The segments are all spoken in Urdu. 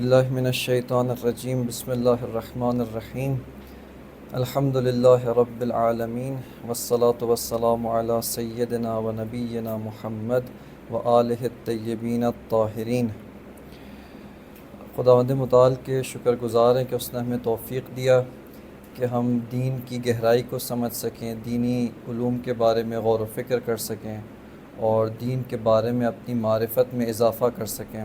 باللہ من الشیطان الرجیم بسم اللہ الرحمن الرحیم الحمد للہ رب العالمین والصلاة والسلام علی سیدنا و نبینا محمد و آلہ الطیبین الطاہرین۔ خداوند متعال کے شکر گزار ہیں کہ اس نے ہمیں توفیق دیا کہ ہم دین کی گہرائی کو سمجھ سکیں، دینی علوم کے بارے میں غور و فکر کر سکیں اور دین کے بارے میں اپنی معرفت میں اضافہ کر سکیں۔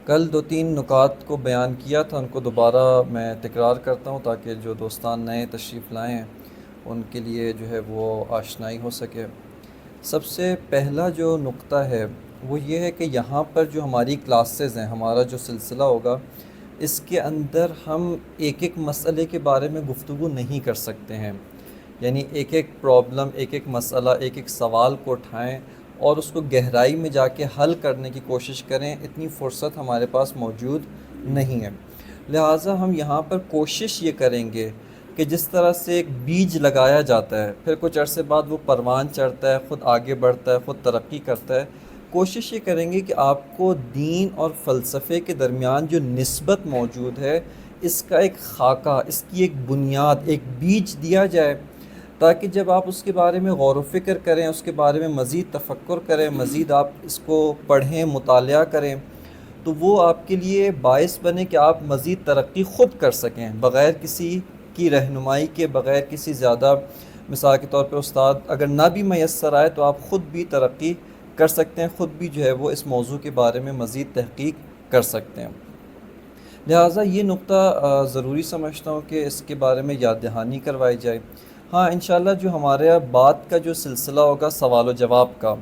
کل 2-3 نکات کو بیان کیا تھا، ان کو دوبارہ میں تکرار کرتا ہوں تاکہ جو دوستان نئے تشریف لائے ہیں ان کے لیے جو ہے وہ آشنائی ہو سکے۔ سب سے پہلا جو نقطہ ہے وہ یہ ہے کہ یہاں پر جو ہماری کلاسز ہیں، ہمارا جو سلسلہ ہوگا، اس کے اندر ہم ایک ایک مسئلے کے بارے میں گفتگو نہیں کر سکتے ہیں، یعنی ایک ایک پرابلم، ایک ایک مسئلہ، ایک ایک سوال کو اٹھائیں اور اس کو گہرائی میں جا کے حل کرنے کی کوشش کریں، اتنی فرصت ہمارے پاس موجود نہیں ہے۔ لہٰذا ہم یہاں پر کوشش یہ کریں گے کہ جس طرح سے ایک بیج لگایا جاتا ہے، پھر کچھ عرصے بعد وہ پروان چڑھتا ہے، خود آگے بڑھتا ہے، خود ترقی کرتا ہے، کوشش یہ کریں گے کہ آپ کو دین اور فلسفے کے درمیان جو نسبت موجود ہے اس کا ایک خاکہ، اس کی ایک بنیاد، ایک بیج دیا جائے، تاکہ جب آپ اس کے بارے میں غور و فکر کریں، اس کے بارے میں مزید تفکر کریں، مزید آپ اس کو پڑھیں، مطالعہ کریں، تو وہ آپ کے لیے باعث بنے کہ آپ مزید ترقی خود کر سکیں، بغیر کسی کی رہنمائی کے، بغیر کسی زیادہ، مثال کے طور پہ استاد اگر نہ بھی میسر آئے تو آپ خود بھی ترقی کر سکتے ہیں، خود بھی جو ہے وہ اس موضوع کے بارے میں مزید تحقیق کر سکتے ہیں۔ لہٰذا یہ نقطہ ضروری سمجھتا ہوں کہ اس کے بارے میں یاد دہانی کروائی جائے۔ ہاں انشاءاللہ جو ہمارے بات کا جو سلسلہ ہوگا سوال و جواب کا،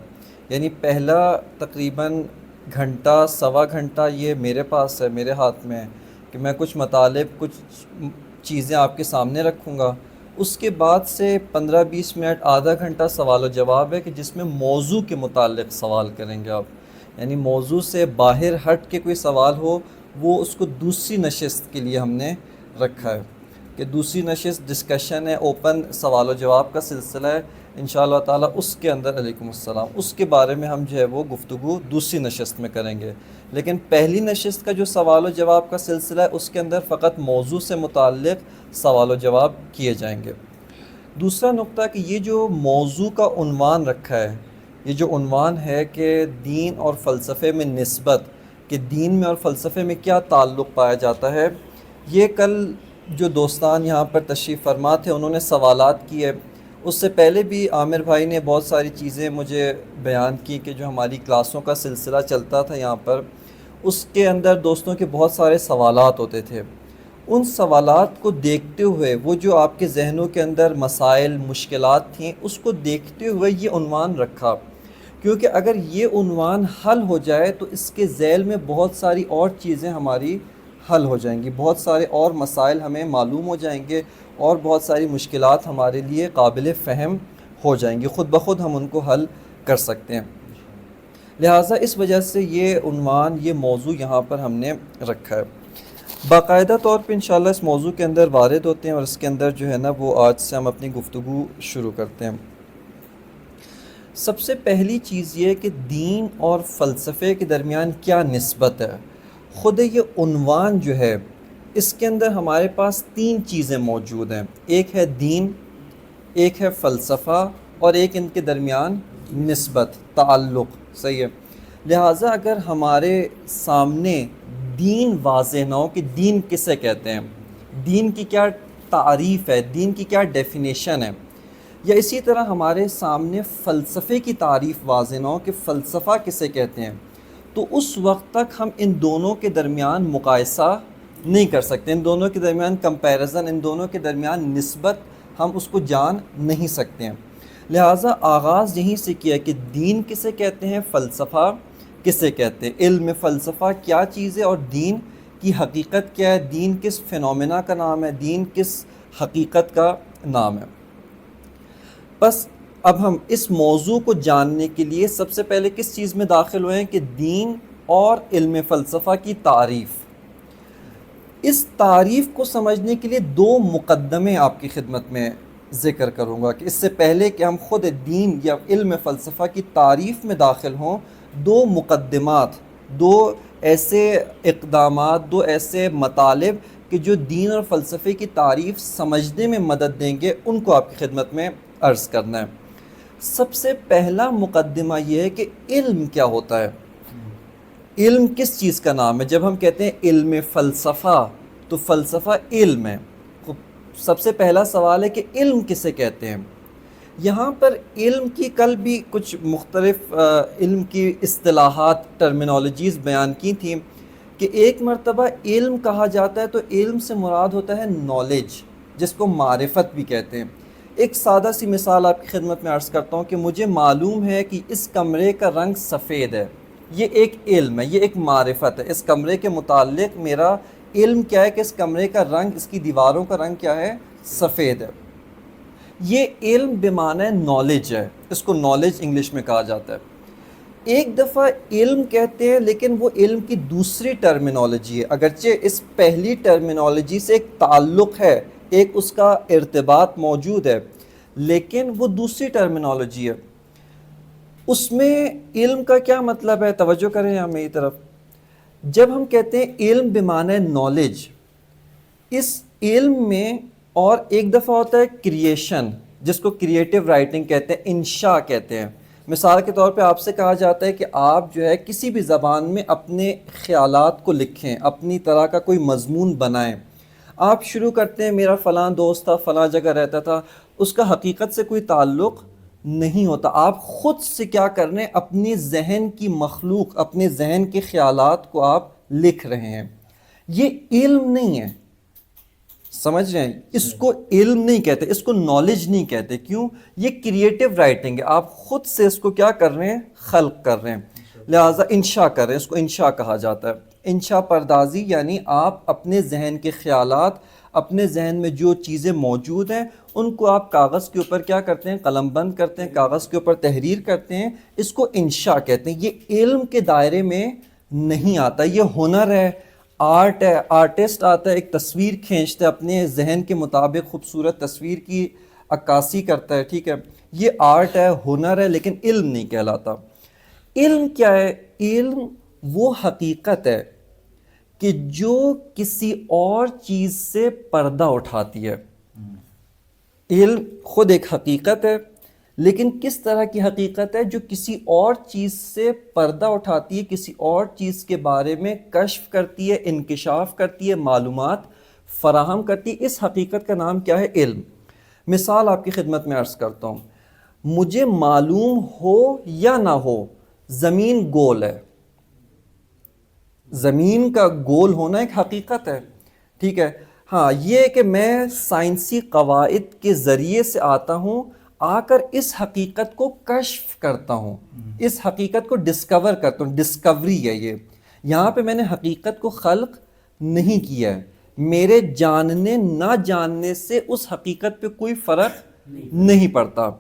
یعنی پہلا تقریباً گھنٹہ سوا گھنٹہ یہ میرے پاس ہے، میرے ہاتھ میں ہے کہ میں کچھ مطالب، کچھ چیزیں آپ کے سامنے رکھوں گا۔ اس کے بعد سے 15-20 منٹ، آدھا گھنٹہ سوال و جواب ہے کہ جس میں موضوع کے متعلق سوال کریں گے آپ، یعنی موضوع سے باہر ہٹ کے کوئی سوال ہو، وہ اس کو دوسری نشست کے لیے ہم نے رکھا ہے کہ دوسری نشست ڈسکشن ہے، اوپن سوال و جواب کا سلسلہ ہے انشاءاللہ تعالیٰ، اس کے اندر علیکم السلام، اس کے بارے میں ہم جو ہے وہ گفتگو دوسری نشست میں کریں گے۔ لیکن پہلی نشست کا جو سوال و جواب کا سلسلہ ہے اس کے اندر فقط موضوع سے متعلق سوال و جواب کیے جائیں گے۔ دوسرا نقطہ کہ یہ جو موضوع کا عنوان رکھا ہے، یہ جو عنوان ہے کہ دین اور فلسفے میں نسبت، کہ دین میں اور فلسفے میں کیا تعلق پایا جاتا ہے، یہ کل جو دوستان یہاں پر تشریف فرما تھے انہوں نے سوالات کیے، اس سے پہلے بھی عامر بھائی نے بہت ساری چیزیں مجھے بیان کی کہ جو ہماری کلاسوں کا سلسلہ چلتا تھا یہاں پر، اس کے اندر دوستوں کے بہت سارے سوالات ہوتے تھے۔ ان سوالات کو دیکھتے ہوئے، وہ جو آپ کے ذہنوں کے اندر مسائل، مشکلات تھیں، اس کو دیکھتے ہوئے یہ عنوان رکھا، کیونکہ اگر یہ عنوان حل ہو جائے تو اس کے ذیل میں بہت ساری اور چیزیں ہماری حل ہو جائیں گی، بہت سارے اور مسائل ہمیں معلوم ہو جائیں گے اور بہت ساری مشکلات ہمارے لیے قابل فہم ہو جائیں گی، خود بخود ہم ان کو حل کر سکتے ہیں۔ لہٰذا اس وجہ سے یہ عنوان، یہ موضوع یہاں پر ہم نے رکھا ہے۔ باقاعدہ طور پہ انشاءاللہ اس موضوع کے اندر وارد ہوتے ہیں اور اس کے اندر جو ہے نا وہ آج سے ہم اپنی گفتگو شروع کرتے ہیں۔ سب سے پہلی چیز یہ کہ دین اور فلسفے کے درمیان کیا نسبت ہے۔ خود یہ عنوان جو ہے اس کے اندر ہمارے پاس 3 چیزیں موجود ہیں، ایک ہے دین، ایک ہے فلسفہ اور ایک ان کے درمیان نسبت، تعلق، صحیح ہے۔ لہٰذا اگر ہمارے سامنے دین واضح نہ ہو کہ دین کسے کہتے ہیں، دین کی کیا تعریف ہے، دین کی کیا ڈیفینیشن ہے، یا اسی طرح ہمارے سامنے فلسفے کی تعریف واضح نہ ہو کہ فلسفہ کسے کہتے ہیں، تو اس وقت تک ہم ان دونوں کے درمیان مقایسہ نہیں کر سکتے، ان دونوں کے درمیان کمپیریزن، ان دونوں کے درمیان نسبت ہم اس کو جان نہیں سکتے ہیں۔ لہٰذا آغاز یہیں سے کیا کہ دین کسے کہتے ہیں، فلسفہ کسے کہتے ہیں، علم فلسفہ کیا چیز ہے اور دین کی حقیقت کیا ہے، دین کس فینومینا کا نام ہے، دین کس حقیقت کا نام ہے۔ بس اب ہم اس موضوع کو جاننے کے لیے سب سے پہلے کس چیز میں داخل ہوئے ہیں کہ دین اور علم فلسفہ کی تعریف۔ اس تعریف کو سمجھنے کے لیے 2 مقدمے آپ کی خدمت میں ذکر کروں گا کہ اس سے پہلے کہ ہم خود دین یا علم فلسفہ کی تعریف میں داخل ہوں، 2 مقدمات دو ایسے اقدامات، دو ایسے مطالب کہ جو دین اور فلسفے کی تعریف سمجھنے میں مدد دیں گے، ان کو آپ کی خدمت میں عرض کرنا ہے۔ سب سے پہلا مقدمہ یہ ہے کہ علم کیا ہوتا ہے، علم کس چیز کا نام ہے؟ جب ہم کہتے ہیں علم فلسفہ تو فلسفہ علم ہے۔ سب سے پہلا سوال ہے کہ علم کسے کہتے ہیں؟ یہاں پر علم کی کل بھی کچھ مختلف علم کی اصطلاحات، ٹرمینالوجیز بیان کی تھیں کہ ایک مرتبہ علم کہا جاتا ہے تو علم سے مراد ہوتا ہے نالج، جس کو معرفت بھی کہتے ہیں۔ ایک سادہ سی مثال آپ کی خدمت میں عرض کرتا ہوں کہ مجھے معلوم ہے کہ اس کمرے کا رنگ سفید ہے، یہ ایک علم ہے، یہ ایک معرفت ہے۔ اس کمرے کے متعلق میرا علم کیا ہے کہ اس کمرے کا رنگ، اس کی دیواروں کا رنگ کیا ہے؟ سفید ہے۔ یہ علم بمعنی نالج ہے، اس کو نالج انگلش میں کہا جاتا ہے۔ ایک دفعہ علم کہتے ہیں لیکن وہ علم کی دوسری ٹرمینالوجی ہے، اگرچہ اس پہلی ٹرمینالوجی سے ایک تعلق ہے، ایک اس کا ارتباط موجود ہے، لیکن وہ دوسری ٹرمینالوجی ہے۔ اس میں علم کا کیا مطلب ہے؟ توجہ کریں یہاں میری طرف۔ جب ہم کہتے ہیں علم بمعنی نالج، اس علم میں اور ایک دفعہ ہوتا ہے کریشن، جس کو کریٹیو رائٹنگ کہتے ہیں، انشاء کہتے ہیں۔ مثال کے طور پہ آپ سے کہا جاتا ہے کہ آپ جو ہے کسی بھی زبان میں اپنے خیالات کو لکھیں، اپنی طرح کا کوئی مضمون بنائیں۔ آپ شروع کرتے ہیں میرا فلاں دوست تھا، فلاں جگہ رہتا تھا، اس کا حقیقت سے کوئی تعلق نہیں ہوتا۔ آپ خود سے کیا کر رہے ہیں؟ اپنی ذہن کی مخلوق، اپنے ذہن کے خیالات کو آپ لکھ رہے ہیں۔ یہ علم نہیں ہے، سمجھ رہے ہیں؟ اس کو علم نہیں کہتے، اس کو نالج نہیں کہتے۔ کیوں؟ یہ کریٹیو رائٹنگ ہے، آپ خود سے اس کو کیا کر رہے ہیں؟ خلق کر رہے ہیں، لہٰذا انشاء کر رہے ہیں، اس کو انشاء کہا جاتا ہے۔ انشاء پردازی یعنی آپ اپنے ذہن کے خیالات، اپنے ذہن میں جو چیزیں موجود ہیں ان کو آپ کاغذ کے اوپر کیا کرتے ہیں؟ قلم بند کرتے ہیں، کاغذ کے اوپر تحریر کرتے ہیں، اس کو انشاء کہتے ہیں۔ یہ علم کے دائرے میں نہیں آتا، یہ ہنر ہے، آرٹ ہے۔ آرٹسٹ آتا ہے، ایک تصویر کھینچتا ہے، اپنے ذہن کے مطابق خوبصورت تصویر کی عکاسی کرتا ہے، ٹھیک ہے، یہ آرٹ ہے، ہنر ہے، لیکن علم نہیں کہلاتا۔ علم کیا ہے؟ علم وہ حقیقت ہے کہ جو کسی اور چیز سے پردہ اٹھاتی ہے۔ علم خود ایک حقیقت ہے، لیکن کس طرح کی حقیقت ہے؟ جو کسی اور چیز سے پردہ اٹھاتی ہے، کسی اور چیز کے بارے میں کشف کرتی ہے، انکشاف کرتی ہے، معلومات فراہم کرتی ہے۔ اس حقیقت کا نام کیا ہے؟ علم۔ مثال آپ کی خدمت میں عرض کرتا ہوں، مجھے معلوم ہو یا نہ ہو زمین گول ہے، زمین کا گول ہونا ایک حقیقت ہے، ٹھیک ہے۔ ہاں، یہ کہ میں سائنسی قواعد کے ذریعے سے آتا ہوں، آ کر اس حقیقت کو کشف کرتا ہوں، اس حقیقت کو ڈسکور کرتا ہوں، ڈسکوری ہے یہ۔ یہاں پہ میں نے حقیقت کو خلق نہیں کیا ہے، میرے جاننے نہ جاننے سے اس حقیقت پہ کوئی فرق نہیں پڑتا۔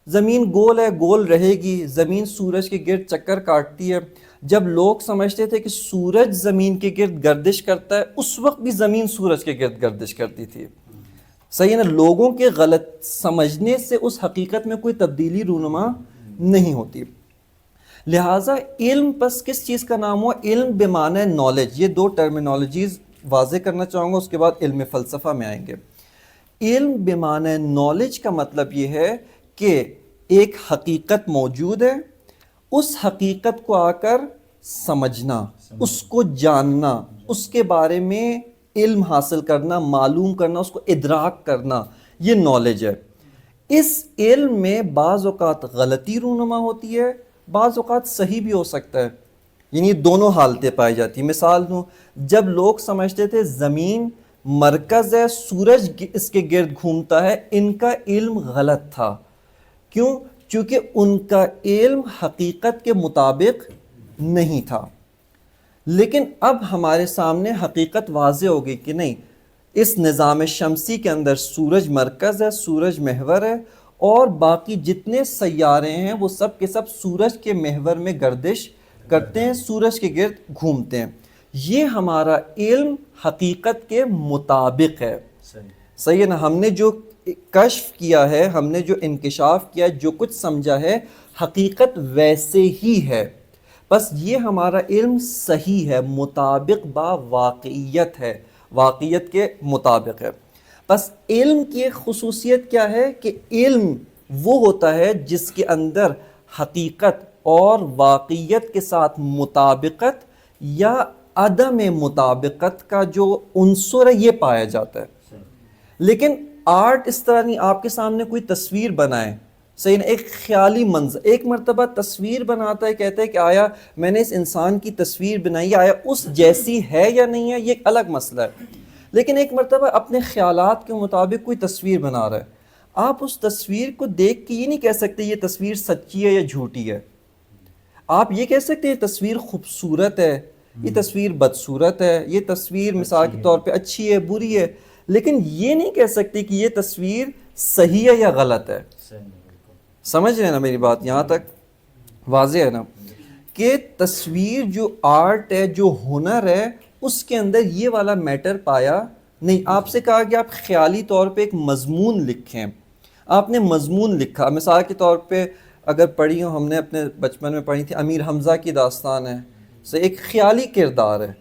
زمین گول ہے، گول رہے گی، زمین سورج کے گرد چکر کاٹتی ہے۔ جب لوگ سمجھتے تھے کہ سورج زمین کے گرد گردش کرتا ہے، اس وقت بھی زمین سورج کے گرد گردش کرتی تھی، صحیح ہے نا؟ لوگوں کے غلط سمجھنے سے اس حقیقت میں کوئی تبدیلی رونما نہیں ہوتی۔ لہٰذا علم پس کس چیز کا نام ہوا؟ علم بمعنی نالج۔ یہ دو ٹرمینالوجیز واضح کرنا چاہوں گا، اس کے بعد علم فلسفہ میں آئیں گے۔ علم بمعنی نالج کا مطلب یہ ہے کہ ایک حقیقت موجود ہے، اس حقیقت کو آ کر سمجھنا، اس کو جاننا، اس کے بارے میں علم حاصل کرنا، معلوم کرنا، اس کو ادراک کرنا، یہ نالج ہے۔ اس علم میں بعض اوقات غلطی رونما ہوتی ہے، بعض اوقات صحیح بھی ہو سکتا ہے، یعنی دونوں حالتیں پائی جاتی ہیں۔ مثال دوں، جب لوگ سمجھتے تھے زمین مرکز ہے، سورج اس کے گرد گھومتا ہے، ان کا علم غلط تھا۔ کیوں؟ چونکہ ان کا علم حقیقت کے مطابق نہیں تھا۔ لیکن اب ہمارے سامنے حقیقت واضح ہو گئی کہ نہیں، اس نظام شمسی کے اندر سورج مرکز ہے، سورج محور ہے، اور باقی جتنے سیارے ہیں وہ سب کے سب سورج کے محور میں گردش کرتے ہیں، سورج کے گرد گھومتے ہیں۔ یہ ہمارا علم حقیقت کے مطابق ہے، صحیح ہے نا؟ ہم نے جو کشف کیا ہے، ہم نے جو انکشاف کیا ہے، جو کچھ سمجھا ہے، حقیقت ویسے ہی ہے۔ بس یہ ہمارا علم صحیح ہے، مطابق با واقعیت ہے، واقعیت کے مطابق ہے. بس علم کی ایک خصوصیت کیا ہے کہ علم وہ ہوتا ہے جس کے اندر حقیقت اور واقعیت کے ساتھ مطابقت یا عدم مطابقت کا جو عنصر ہے یہ پایا جاتا ہے. لیکن آرٹ اس طرح نہیں، آپ کے سامنے کوئی تصویر بنائے، صحیح نا، ایک خیالی منظر، ایک مرتبہ تصویر بناتا ہے، کہتا ہے کہ آیا میں نے اس انسان کی تصویر بنائی، آیا اس جیسی ہے یا نہیں ہے، یہ ایک الگ مسئلہ ہے. لیکن ایک مرتبہ اپنے خیالات کے مطابق کوئی تصویر بنا رہا ہے، آپ اس تصویر کو دیکھ کے یہ نہیں کہہ سکتے یہ تصویر سچی ہے یا جھوٹی ہے. آپ یہ کہہ سکتے ہیں یہ تصویر خوبصورت ہے، یہ تصویر بدصورت ہے، یہ تصویر مثال کے طور پہ اچھی ہے، بری ہے، لیکن یہ نہیں کہہ سکتے کہ یہ تصویر صحیح ہے یا غلط ہے. سمجھ رہے ہیں نا میری بات؟ یہاں تک واضح ہے نا کہ تصویر جو آرٹ ہے، جو ہنر ہے، اس کے اندر یہ والا میٹر پایا نہیں. آپ سے کہا کہ آپ خیالی طور پہ ایک مضمون لکھیں، آپ نے مضمون لکھا، مثال کے طور پہ اگر پڑھی ہو، ہم نے اپنے بچپن میں پڑھی تھی امیر حمزہ کی داستان ہے، سے ایک خیالی کردار ہے.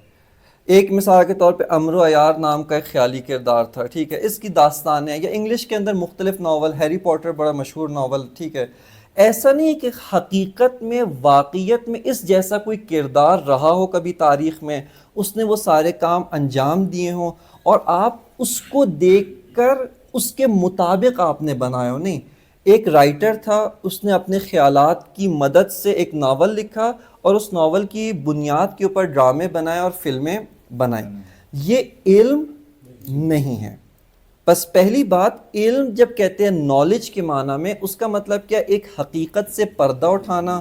ایک مثال کے طور پہ امر و عیار نام کا ایک خیالی کردار تھا، ٹھیک ہے، اس کی داستان ہے. یا انگلش کے اندر مختلف ناول، ہیری پوٹر بڑا مشہور ناول، ٹھیک ہے. ایسا نہیں ہے کہ حقیقت میں، واقعیت میں اس جیسا کوئی کردار رہا ہو کبھی تاریخ میں، اس نے وہ سارے کام انجام دیے ہوں اور آپ اس کو دیکھ کر اس کے مطابق آپ نے بنایا ہو. نہیں، ایک رائٹر تھا، اس نے اپنے خیالات کی مدد سے ایک ناول لکھا اور اس ناول کی بنیاد کے اوپر ڈرامے بنائے اور فلمیں بنائیں. یہ علم نہیں ہے. بس پہلی بات، علم جب کہتے ہیں نالج کے معنی میں، اس کا مطلب کیا؟ ایک حقیقت سے پردہ اٹھانا،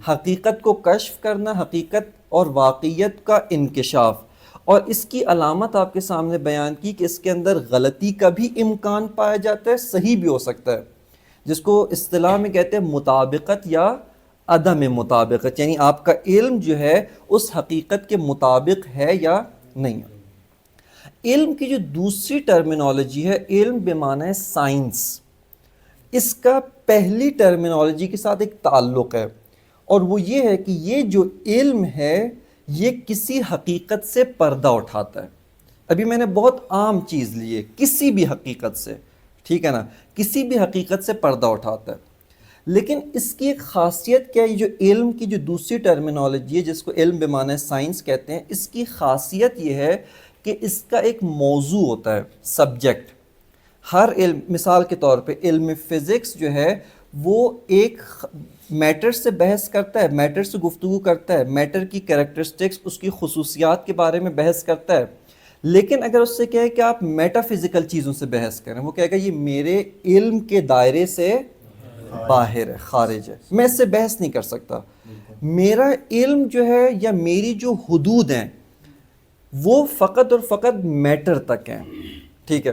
حقیقت کو کشف کرنا، حقیقت اور واقعیت کا انکشاف. اور اس کی علامت آپ کے سامنے بیان کی کہ اس کے اندر غلطی کا بھی امکان پایا جاتا ہے، صحیح بھی ہو سکتا ہے، جس کو اصطلاح میں کہتے ہیں مطابقت یا عدم مطابقت، یعنی آپ کا علم جو ہے اس حقیقت کے مطابق ہے یا نہیں. علم کی جو دوسری ٹرمینالوجی ہے، علم بمعنی سائنس، اس کا پہلی ٹرمینالوجی کے ساتھ ایک تعلق ہے، اور وہ یہ ہے کہ یہ جو علم ہے یہ کسی حقیقت سے پردہ اٹھاتا ہے. ابھی میں نے بہت عام چیز لی ہے، کسی بھی حقیقت سے، ٹھیک ہے نا، کسی بھی حقیقت سے پردہ اٹھاتا ہے. لیکن اس کی ایک خاصیت کیا ہے؟ یہ جو علم کی جو دوسری ٹرمینالوجی ہے جس کو علم بمعنی سائنس کہتے ہیں، اس کی خاصیت یہ ہے کہ اس کا ایک موضوع ہوتا ہے، سبجیکٹ. ہر علم، مثال کے طور پہ علم فزکس جو ہے وہ ایک میٹر سے بحث کرتا ہے، میٹر سے گفتگو کرتا ہے، میٹر کی کریکٹرسٹکس، اس کی خصوصیات کے بارے میں بحث کرتا ہے. لیکن اگر اس سے کہے کہ آپ میٹا فزیکل چیزوں سے بحث کریں، وہ کہے گا یہ میرے علم کے دائرے سے باہر ہے، خارج ہے، میں اس سے بحث نہیں کر سکتا. میرا علم جو ہے یا میری جو حدود ہیں وہ فقط اور فقط میٹر تک ہیں، ٹھیک ہے.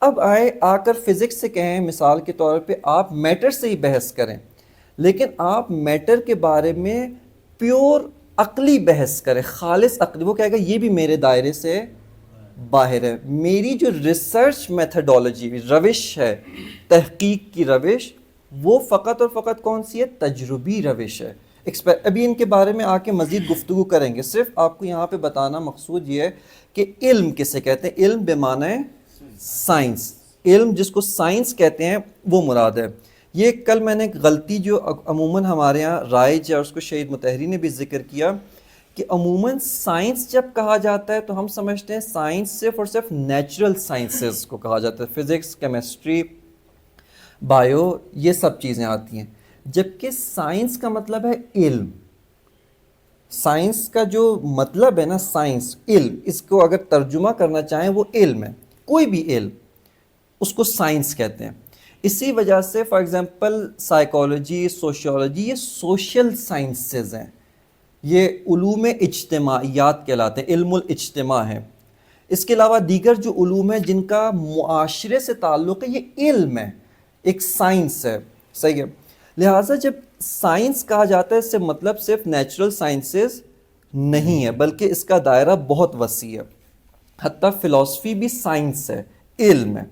اب آ کر فزکس سے کہیں مثال کے طور پہ آپ میٹر سے ہی بحث کریں، لیکن آپ میٹر کے بارے میں پیور عقلی بحث کریں، خالص عقلی، وہ کہے گا یہ بھی میرے دائرے سے باہر ہے. میری جو ریسرچ میتھڈولوجی، روش ہے، تحقیق کی روش، وہ فقط اور فقط کون سی ہے؟ تجربی روش ہے. ابھی ان کے بارے میں آ کے مزید گفتگو کریں گے. صرف آپ کو یہاں پہ بتانا مقصود یہ ہے کہ علم کسے کہتے ہیں؟ علم بمعنی سائنس. علم جس کو سائنس کہتے ہیں وہ مراد ہے. یہ کل میں نے ایک غلطی جو عموماً ہمارے ہاں رائج ہے، اور اس کو شہید مطہری نے بھی ذکر کیا کہ عموماً سائنس جب کہا جاتا ہے تو ہم سمجھتے ہیں سائنس صرف اور صرف نیچرل سائنسز کو کہا جاتا ہے، فزکس، کیمسٹری، بایو، یہ سب چیزیں آتی ہیں. جبکہ سائنس کا مطلب ہے علم. سائنس کا جو مطلب ہے نا، سائنس، علم، اس کو اگر ترجمہ کرنا چاہیں وہ علم ہے، کوئی بھی علم، اس کو سائنس کہتے ہیں. اسی وجہ سے فار ایگزامپل سائیکالوجی، سوشیولوجی، یہ سوشل سائنسز ہیں، یہ علوم اجتماعیات کہلاتے ہیں، علم الاجتماع ہے. اس کے علاوہ دیگر جو علوم ہیں جن کا معاشرے سے تعلق ہے، یہ علم ہے، ایک سائنس ہے، صحیح ہے. لہٰذا جب سائنس کہا جاتا ہے اس سے مطلب صرف نیچرل سائنسز نہیں ہے، بلکہ اس کا دائرہ بہت وسیع ہے. حتیٰ فلسفی بھی سائنس ہے، علم ہے.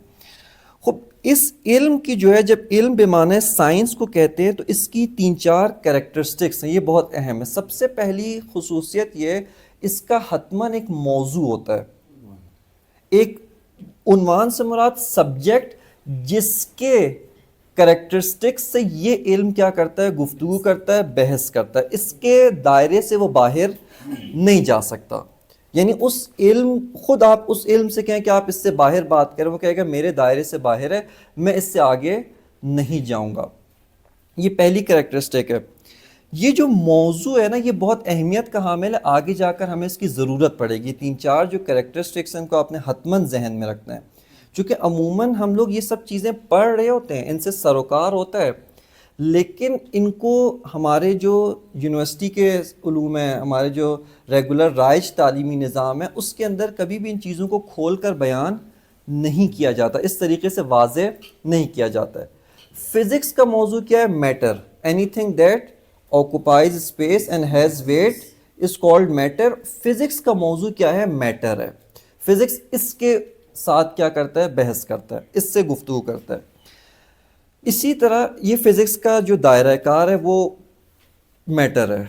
خب اس علم کی جو ہے جب علم بمعنی سائنس کو کہتے ہیں تو اس کی 3-4 کریکٹرسٹکس ہیں, یہ بہت اہم ہے. سب سے پہلی خصوصیت یہ اس کا حتماً ایک موضوع ہوتا ہے, ایک عنوان سے مراد سبجیکٹ جس کے کریکٹرسٹکس سے یہ علم کیا کرتا ہے, گفتگو کرتا ہے, بحث کرتا ہے, اس کے دائرے سے وہ باہر نہیں جا سکتا. یعنی اس علم, خود آپ اس علم سے کہیں کہ آپ اس سے باہر بات کریں, وہ کہے گا میرے دائرے سے باہر ہے, میں اس سے آگے نہیں جاؤں گا. یہ پہلی کریکٹرسٹک ہے. یہ جو موضوع ہے نا یہ بہت اہمیت کا حامل ہے, آگے جا کر ہمیں اس کی ضرورت پڑے گی. 3-4 جو کریکٹرسٹکس ہیں ان کو آپ نے حتماً ذہن میں رکھنا ہے, چونکہ عموماً ہم لوگ یہ سب چیزیں پڑھ رہے ہوتے ہیں, ان سے سروکار ہوتا ہے, لیکن ان کو ہمارے جو یونیورسٹی کے علوم ہیں, ہمارے جو ریگولر رائج تعلیمی نظام ہے, اس کے اندر کبھی بھی ان چیزوں کو کھول کر بیان نہیں کیا جاتا, اس طریقے سے واضح نہیں کیا جاتا ہے. فزکس کا موضوع کیا ہے؟ Matter. Anything that occupies space and has weight is called matter. Physics کا موضوع کیا ہے؟ میٹر ہے. فزکس اس کے ساتھ کیا کرتا ہے؟ بحث کرتا ہے, اس سے گفتگو کرتا ہے. اسی طرح یہ فزکس کا جو دائرہ کار ہے وہ میٹر ہے,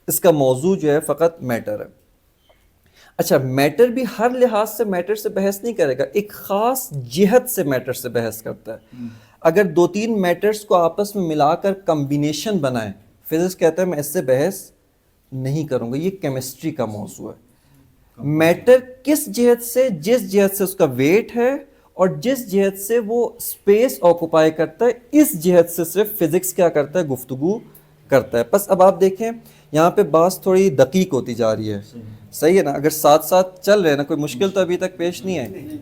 اس کا موضوع جو ہے فقط میٹر ہے. اچھا, میٹر بھی ہر لحاظ سے میٹر سے بحث نہیں کرے گا, ایک خاص جہت سے میٹر سے بحث کرتا ہے. اگر 2-3 میٹرز کو آپس میں ملا کر کمبینیشن بنائیں, فزکس کہتا ہے میں اس سے بحث نہیں کروں گا, یہ کیمسٹری کا موضوع ہے. میٹر کس جہت سے؟ جس جہت سے اس کا ویٹ ہے اور جس جہت سے وہ اسپیس آکوپائی کرتا ہے, اس جہت سے صرف فزکس کیا کرتا ہے؟ گفتگو کرتا ہے. بس اب آپ دیکھیں یہاں پہ بات تھوڑی دقیق ہوتی جا رہی ہے, صحیح ہے نا؟ اگر ساتھ ساتھ چل رہے ہیں نا, کوئی مشکل تو ابھی تک پیش نہیں ہے,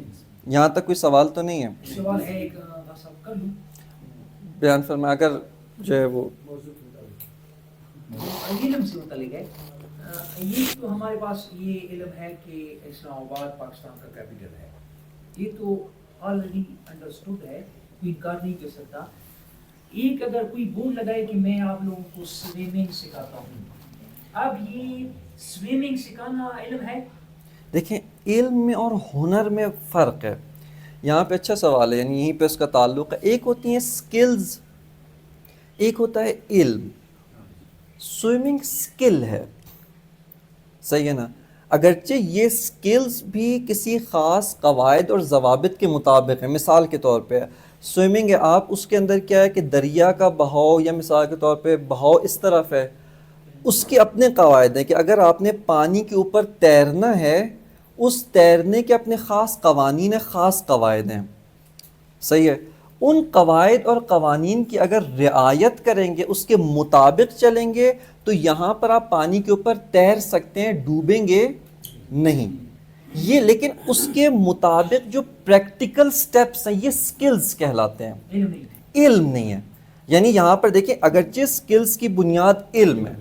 یہاں تک کوئی سوال تو نہیں ہے. سوال ہے ایک کر لوں بیان فرما, اگر جو ہے وہ علم سے متعلق ہے. یہ تو ہمارے پاس یہ علم ہے کہ اسلام آباد پاکستان کا کیپٹل ہے, یہ تو آلریڈی انڈرسٹوڈ ہے, کوئی انکار نہیں کر سکتا. ایک اگر کوئی بورڈ لگائے کہ میں آپ لوگوں کو سویمنگ سکھاتا ہوں, اب یہ سویمنگ سکھانا علم ہے؟ دیکھیں علم میں اور ہنر میں فرق ہے. یہاں پہ اچھا سوال ہے, یعنی یہیں پہ اس کا تعلق ہے. ایک ہوتی ہیں سکلز, ایک ہوتا ہے علم. سوئمنگ سکل ہے, صحیح ہے نا؟ اگرچہ یہ سکلز بھی کسی خاص قواعد اور ضوابط کے مطابق ہیں. مثال کے طور پہ سوئمنگ ہے, آپ اس کے اندر کیا ہے کہ دریا کا بہاؤ یا مثال کے طور پہ بہاؤ اس طرف ہے, اس کے اپنے قواعد ہیں کہ اگر آپ نے پانی کے اوپر تیرنا ہے, اس تیرنے کے اپنے خاص قوانین ہیں, خاص قواعد ہیں, صحیح ہے؟ ان قواعد اور قوانین کی اگر رعایت کریں گے, اس کے مطابق چلیں گے, تو یہاں پر آپ پانی کے اوپر تیر سکتے ہیں, ڈوبیں گے نہیں. یہ لیکن اس کے مطابق جو پریکٹیکل سٹیپس ہیں یہ سکلز کہلاتے ہیں, علم نہیں ہے. یعنی یہاں پر دیکھیں اگرچہ سکلز کی بنیاد علم ہے,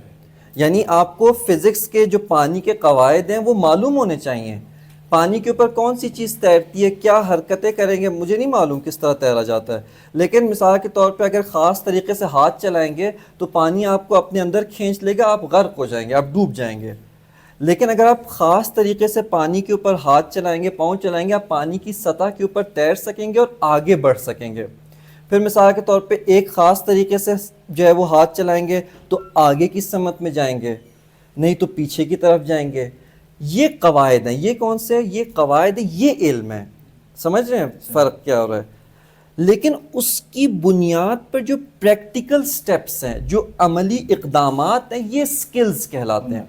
یعنی آپ کو فزکس کے جو پانی کے قواعد ہیں وہ معلوم ہونے چاہیے. پانی کے اوپر کون سی چیز تیرتی ہے, کیا حرکتیں کریں گے, مجھے نہیں معلوم کس طرح تیرا جاتا ہے, لیکن مثال کے طور پہ اگر خاص طریقے سے ہاتھ چلائیں گے تو پانی آپ کو اپنے اندر کھینچ لے گا, آپ غرق ہو جائیں گے, آپ ڈوب جائیں گے. لیکن اگر آپ خاص طریقے سے پانی کے اوپر ہاتھ چلائیں گے, پاؤں چلائیں گے, آپ پانی کی سطح کے اوپر تیر سکیں گے اور آگے بڑھ سکیں گے. پھر مثال کے طور پہ ایک خاص طریقے سے جو ہے وہ ہاتھ چلائیں گے تو آگے کی سمت میں جائیں گے, نہیں تو پیچھے کی طرف جائیں گے. یہ قواعد ہیں. یہ کون سے ہیں؟ یہ قواعد ہیں, یہ علم ہے. سمجھ رہے ہیں فرق کیا ہو رہا ہے؟ لیکن اس کی بنیاد پر جو پریکٹیکل سٹیپس ہیں, جو عملی اقدامات ہیں, یہ سکلز کہلاتے ہیں.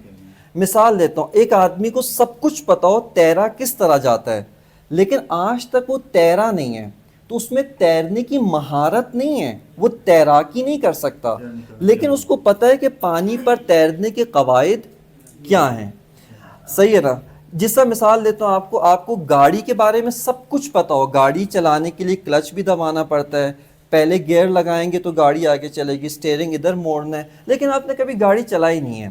مثال دیتا ہوں, ایک آدمی کو سب کچھ پتا ہو تیرا کس طرح جاتا ہے, لیکن آج تک وہ تیرا نہیں ہے, تو اس میں تیرنے کی مہارت نہیں ہے, وہ تیراکی نہیں کر سکتا, لیکن اس کو پتہ ہے کہ پانی پر تیرنے کے قواعد کیا ہیں. صحیح ہے نا؟ جس طرح مثال دیتا ہوں آپ کو گاڑی کے بارے میں سب کچھ پتا ہو, گاڑی چلانے کے لیے کلچ بھی دبانا پڑتا ہے, پہلے گیئر لگائیں گے تو گاڑی آگے چلے گی, اسٹیئرنگ ادھر موڑنا ہے, لیکن آپ نے کبھی گاڑی چلائی نہیں ہے,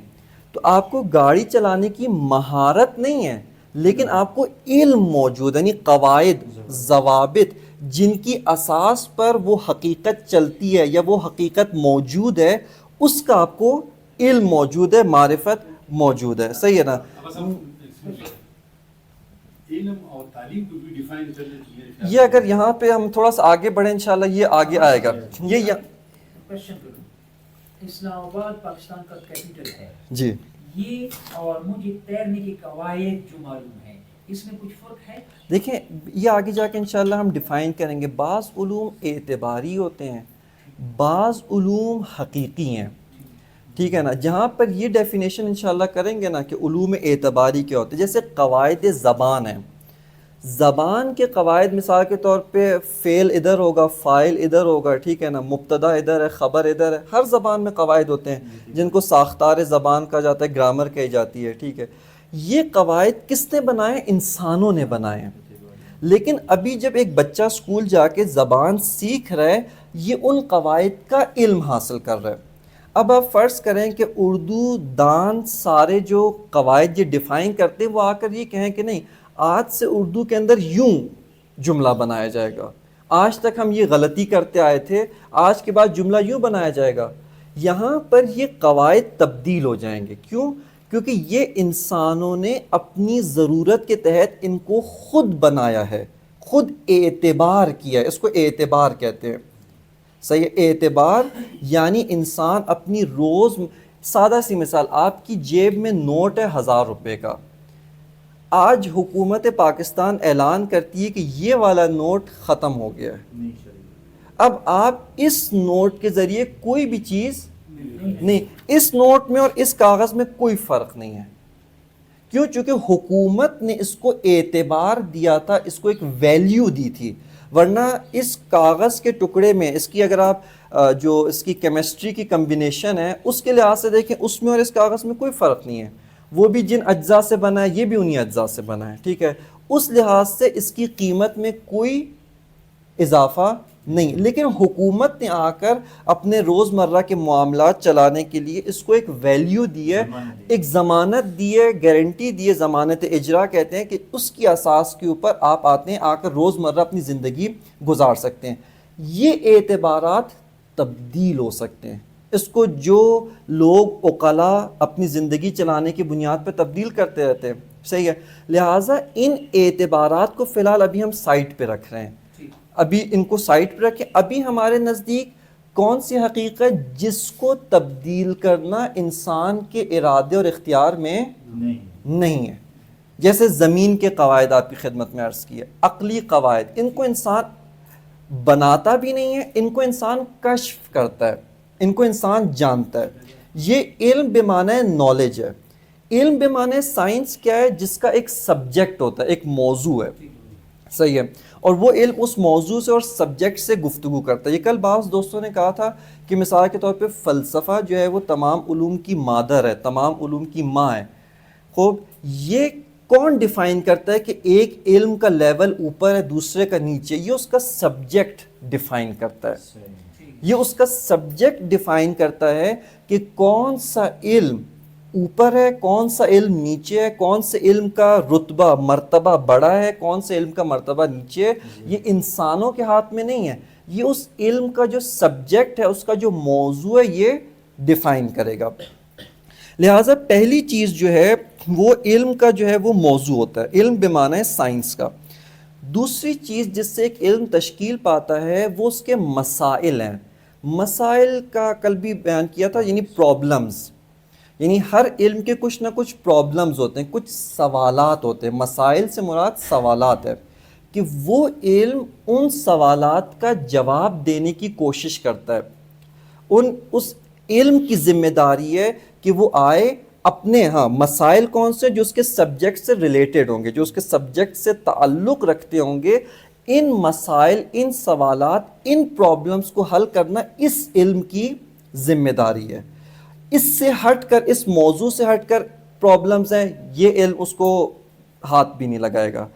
تو آپ کو گاڑی چلانے کی مہارت نہیں ہے, لیکن آپ کو علم موجود ہے, یعنی قواعد, ضوابط, جن کی اساس پر وہ حقیقت چلتی ہے یا وہ حقیقت موجود ہے, اس کا آپ کو علم موجود ہے, معرفت موجود ہے. صحیح ہے نا؟ علم علم اور تعلیم کو بھی ڈیفائن کرنے کی میرے خیال یہ اگر یہاں پہ ہم تھوڑا سا آگے بڑھیں انشاءاللہ یہ آگے آئے گا. یہ کوشچن کروں, اسلام آباد پاکستان کا کیپٹل ہے جی یہ, اور مجھے تیرنے کے قواعد جو معلوم ہیں اس میں کچھ فرق ہے؟ دیکھیں یہ آگے جا کے انشاءاللہ ہم ڈیفائن کریں گے. بعض علوم اعتباری ہوتے ہیں, بعض علوم حقیقی ہیں, ٹھیک ہے نا. جہاں پر یہ ڈیفینیشن انشاءاللہ کریں گے نا کہ علوم اعتباری کیا ہوتے ہیں, جیسے قواعد زبان ہیں. زبان کے قواعد مثال کے طور پہ فعل ادھر ہوگا, فاعل ادھر ہوگا, ٹھیک ہے نا, مبتدا ادھر ہے, خبر ادھر ہے. ہر زبان میں قواعد ہوتے ہیں جن کو ساختار زبان کہا جاتا ہے, گرامر کہی جاتی ہے, ٹھیک ہے. یہ قواعد کس نے بنائے؟ انسانوں نے بنائے ہیں. لیکن ابھی جب ایک بچہ اسکول جا کے زبان سیکھ رہا ہے, یہ ان قواعد کا علم حاصل کر رہا ہے. اب آپ فرض کریں کہ اردو دان سارے جو قواعد یہ ڈیفائن کرتے ہیں وہ آ کر یہ کہیں کہ نہیں آج سے اردو کے اندر یوں جملہ بنایا جائے گا, آج تک ہم یہ غلطی کرتے آئے تھے, آج کے بعد جملہ یوں بنایا جائے گا. یہاں پر یہ قواعد تبدیل ہو جائیں گے. کیوں؟ کیونکہ یہ انسانوں نے اپنی ضرورت کے تحت ان کو خود بنایا ہے, خود اعتبار کیا ہے. اس کو اعتبار کہتے ہیں. صحیح, اعتبار یعنی انسان اپنی روز, سادہ سی مثال, آپ کی جیب میں نوٹ ہے 1000 روپے کا, آج حکومت پاکستان اعلان کرتی ہے کہ یہ والا نوٹ ختم ہو گیا ہے. اب آپ اس نوٹ کے ذریعے کوئی بھی چیز نہیں, اس نوٹ میں اور اس کاغذ میں کوئی فرق نہیں ہے. کیوں؟ چونکہ حکومت نے اس کو اعتبار دیا تھا, اس کو ایک ویلیو دی تھی. ورنہ اس کاغذ کے ٹکڑے میں اس کی اگر آپ جو اس کی کیمسٹری کی کمبینیشن ہے اس کے لحاظ سے دیکھیں, اس میں اور اس کاغذ میں کوئی فرق نہیں ہے. وہ بھی جن اجزاء سے بنا ہے یہ بھی انہی اجزاء سے بنا ہے, ٹھیک ہے. اس لحاظ سے اس کی قیمت میں کوئی اضافہ نہیں. لیکن حکومت نے آ کر اپنے روزمرہ کے معاملات چلانے کے لیے اس کو ایک ویلیو دی ہے, ایک ضمانت دی ہے, گارنٹی دی ہے, ضمانت اجرا کہتے ہیں, کہ اس کی اساس کے اوپر آپ آتے ہیں, آ کر روزمرہ اپنی زندگی گزار سکتے ہیں. یہ اعتبارات تبدیل ہو سکتے ہیں. اس کو جو لوگ عقلاء اپنی زندگی چلانے کی بنیاد پہ تبدیل کرتے رہتے ہیں, صحیح ہے. لہٰذا ان اعتبارات کو فی الحال ابھی ہم سائٹ پہ رکھ رہے ہیں, ابھی ان کو سائٹ پہ رکھیں. ابھی ہمارے نزدیک کون سی حقیقت جس کو تبدیل کرنا انسان کے ارادے اور اختیار میں نہیں ہے. جیسے زمین کے قواعد آپ کی خدمت میں عرض کیا, عقلی قواعد, ان کو انسان بناتا بھی نہیں ہے, ان کو انسان کشف کرتا ہے, ان کو انسان جانتا ہے. یہ علم بے معنی نالج ہے. علم بے معنی سائنس کیا ہے؟ جس کا ایک سبجیکٹ ہوتا ہے, ایک موضوع ہے, صحیح ہے, اور وہ علم اس موضوع سے اور سبجیکٹ سے گفتگو کرتا ہے. یہ کل بعض دوستوں نے کہا تھا کہ مثال کے طور پہ فلسفہ جو ہے وہ تمام علوم کی مادر ہے, تمام علوم کی ماں ہے. خوب, یہ کون ڈیفائن کرتا ہے کہ ایک علم کا لیول اوپر ہے دوسرے کا نیچے؟ یہ اس کا سبجیکٹ ڈیفائن کرتا ہے. یہ اس کا سبجیکٹ ڈیفائن کرتا ہے کہ کون سا علم اوپر ہے, کون سا علم نیچے ہے, کون سے علم کا رتبہ مرتبہ بڑا ہے, کون سے علم کا مرتبہ نیچے ہے. یہ انسانوں کے ہاتھ میں نہیں ہے, یہ اس علم کا جو سبجیکٹ ہے, اس کا جو موضوع ہے, یہ ڈیفائن کرے گا. لہٰذا پہلی چیز جو ہے وہ علم کا جو ہے وہ موضوع ہوتا ہے, علم بے معنی سائنس کا. دوسری چیز جس سے ایک علم تشکیل پاتا ہے وہ اس کے مسائل ہیں. مسائل کا کل بھی بیان کیا تھا, یعنی پرابلمز, یعنی ہر علم کے کچھ نہ کچھ پرابلمز ہوتے ہیں, کچھ سوالات ہوتے ہیں. مسائل سے مراد سوالات ہے کہ وہ علم ان سوالات کا جواب دینے کی کوشش کرتا ہے. اس علم کی ذمہ داری ہے کہ وہ آئے اپنے مسائل کون سے جو اس کے سبجیکٹ سے ریلیٹڈ ہوں گے, جو اس کے سبجیکٹ سے تعلق رکھتے ہوں گے. ان مسائل, ان سوالات, ان پرابلمز کو حل کرنا اس علم کی ذمہ داری ہے. اس سے ہٹ کر, اس موضوع سے ہٹ کر پرابلمز ہیں, یہ علم اس کو ہاتھ بھی نہیں لگائے گا.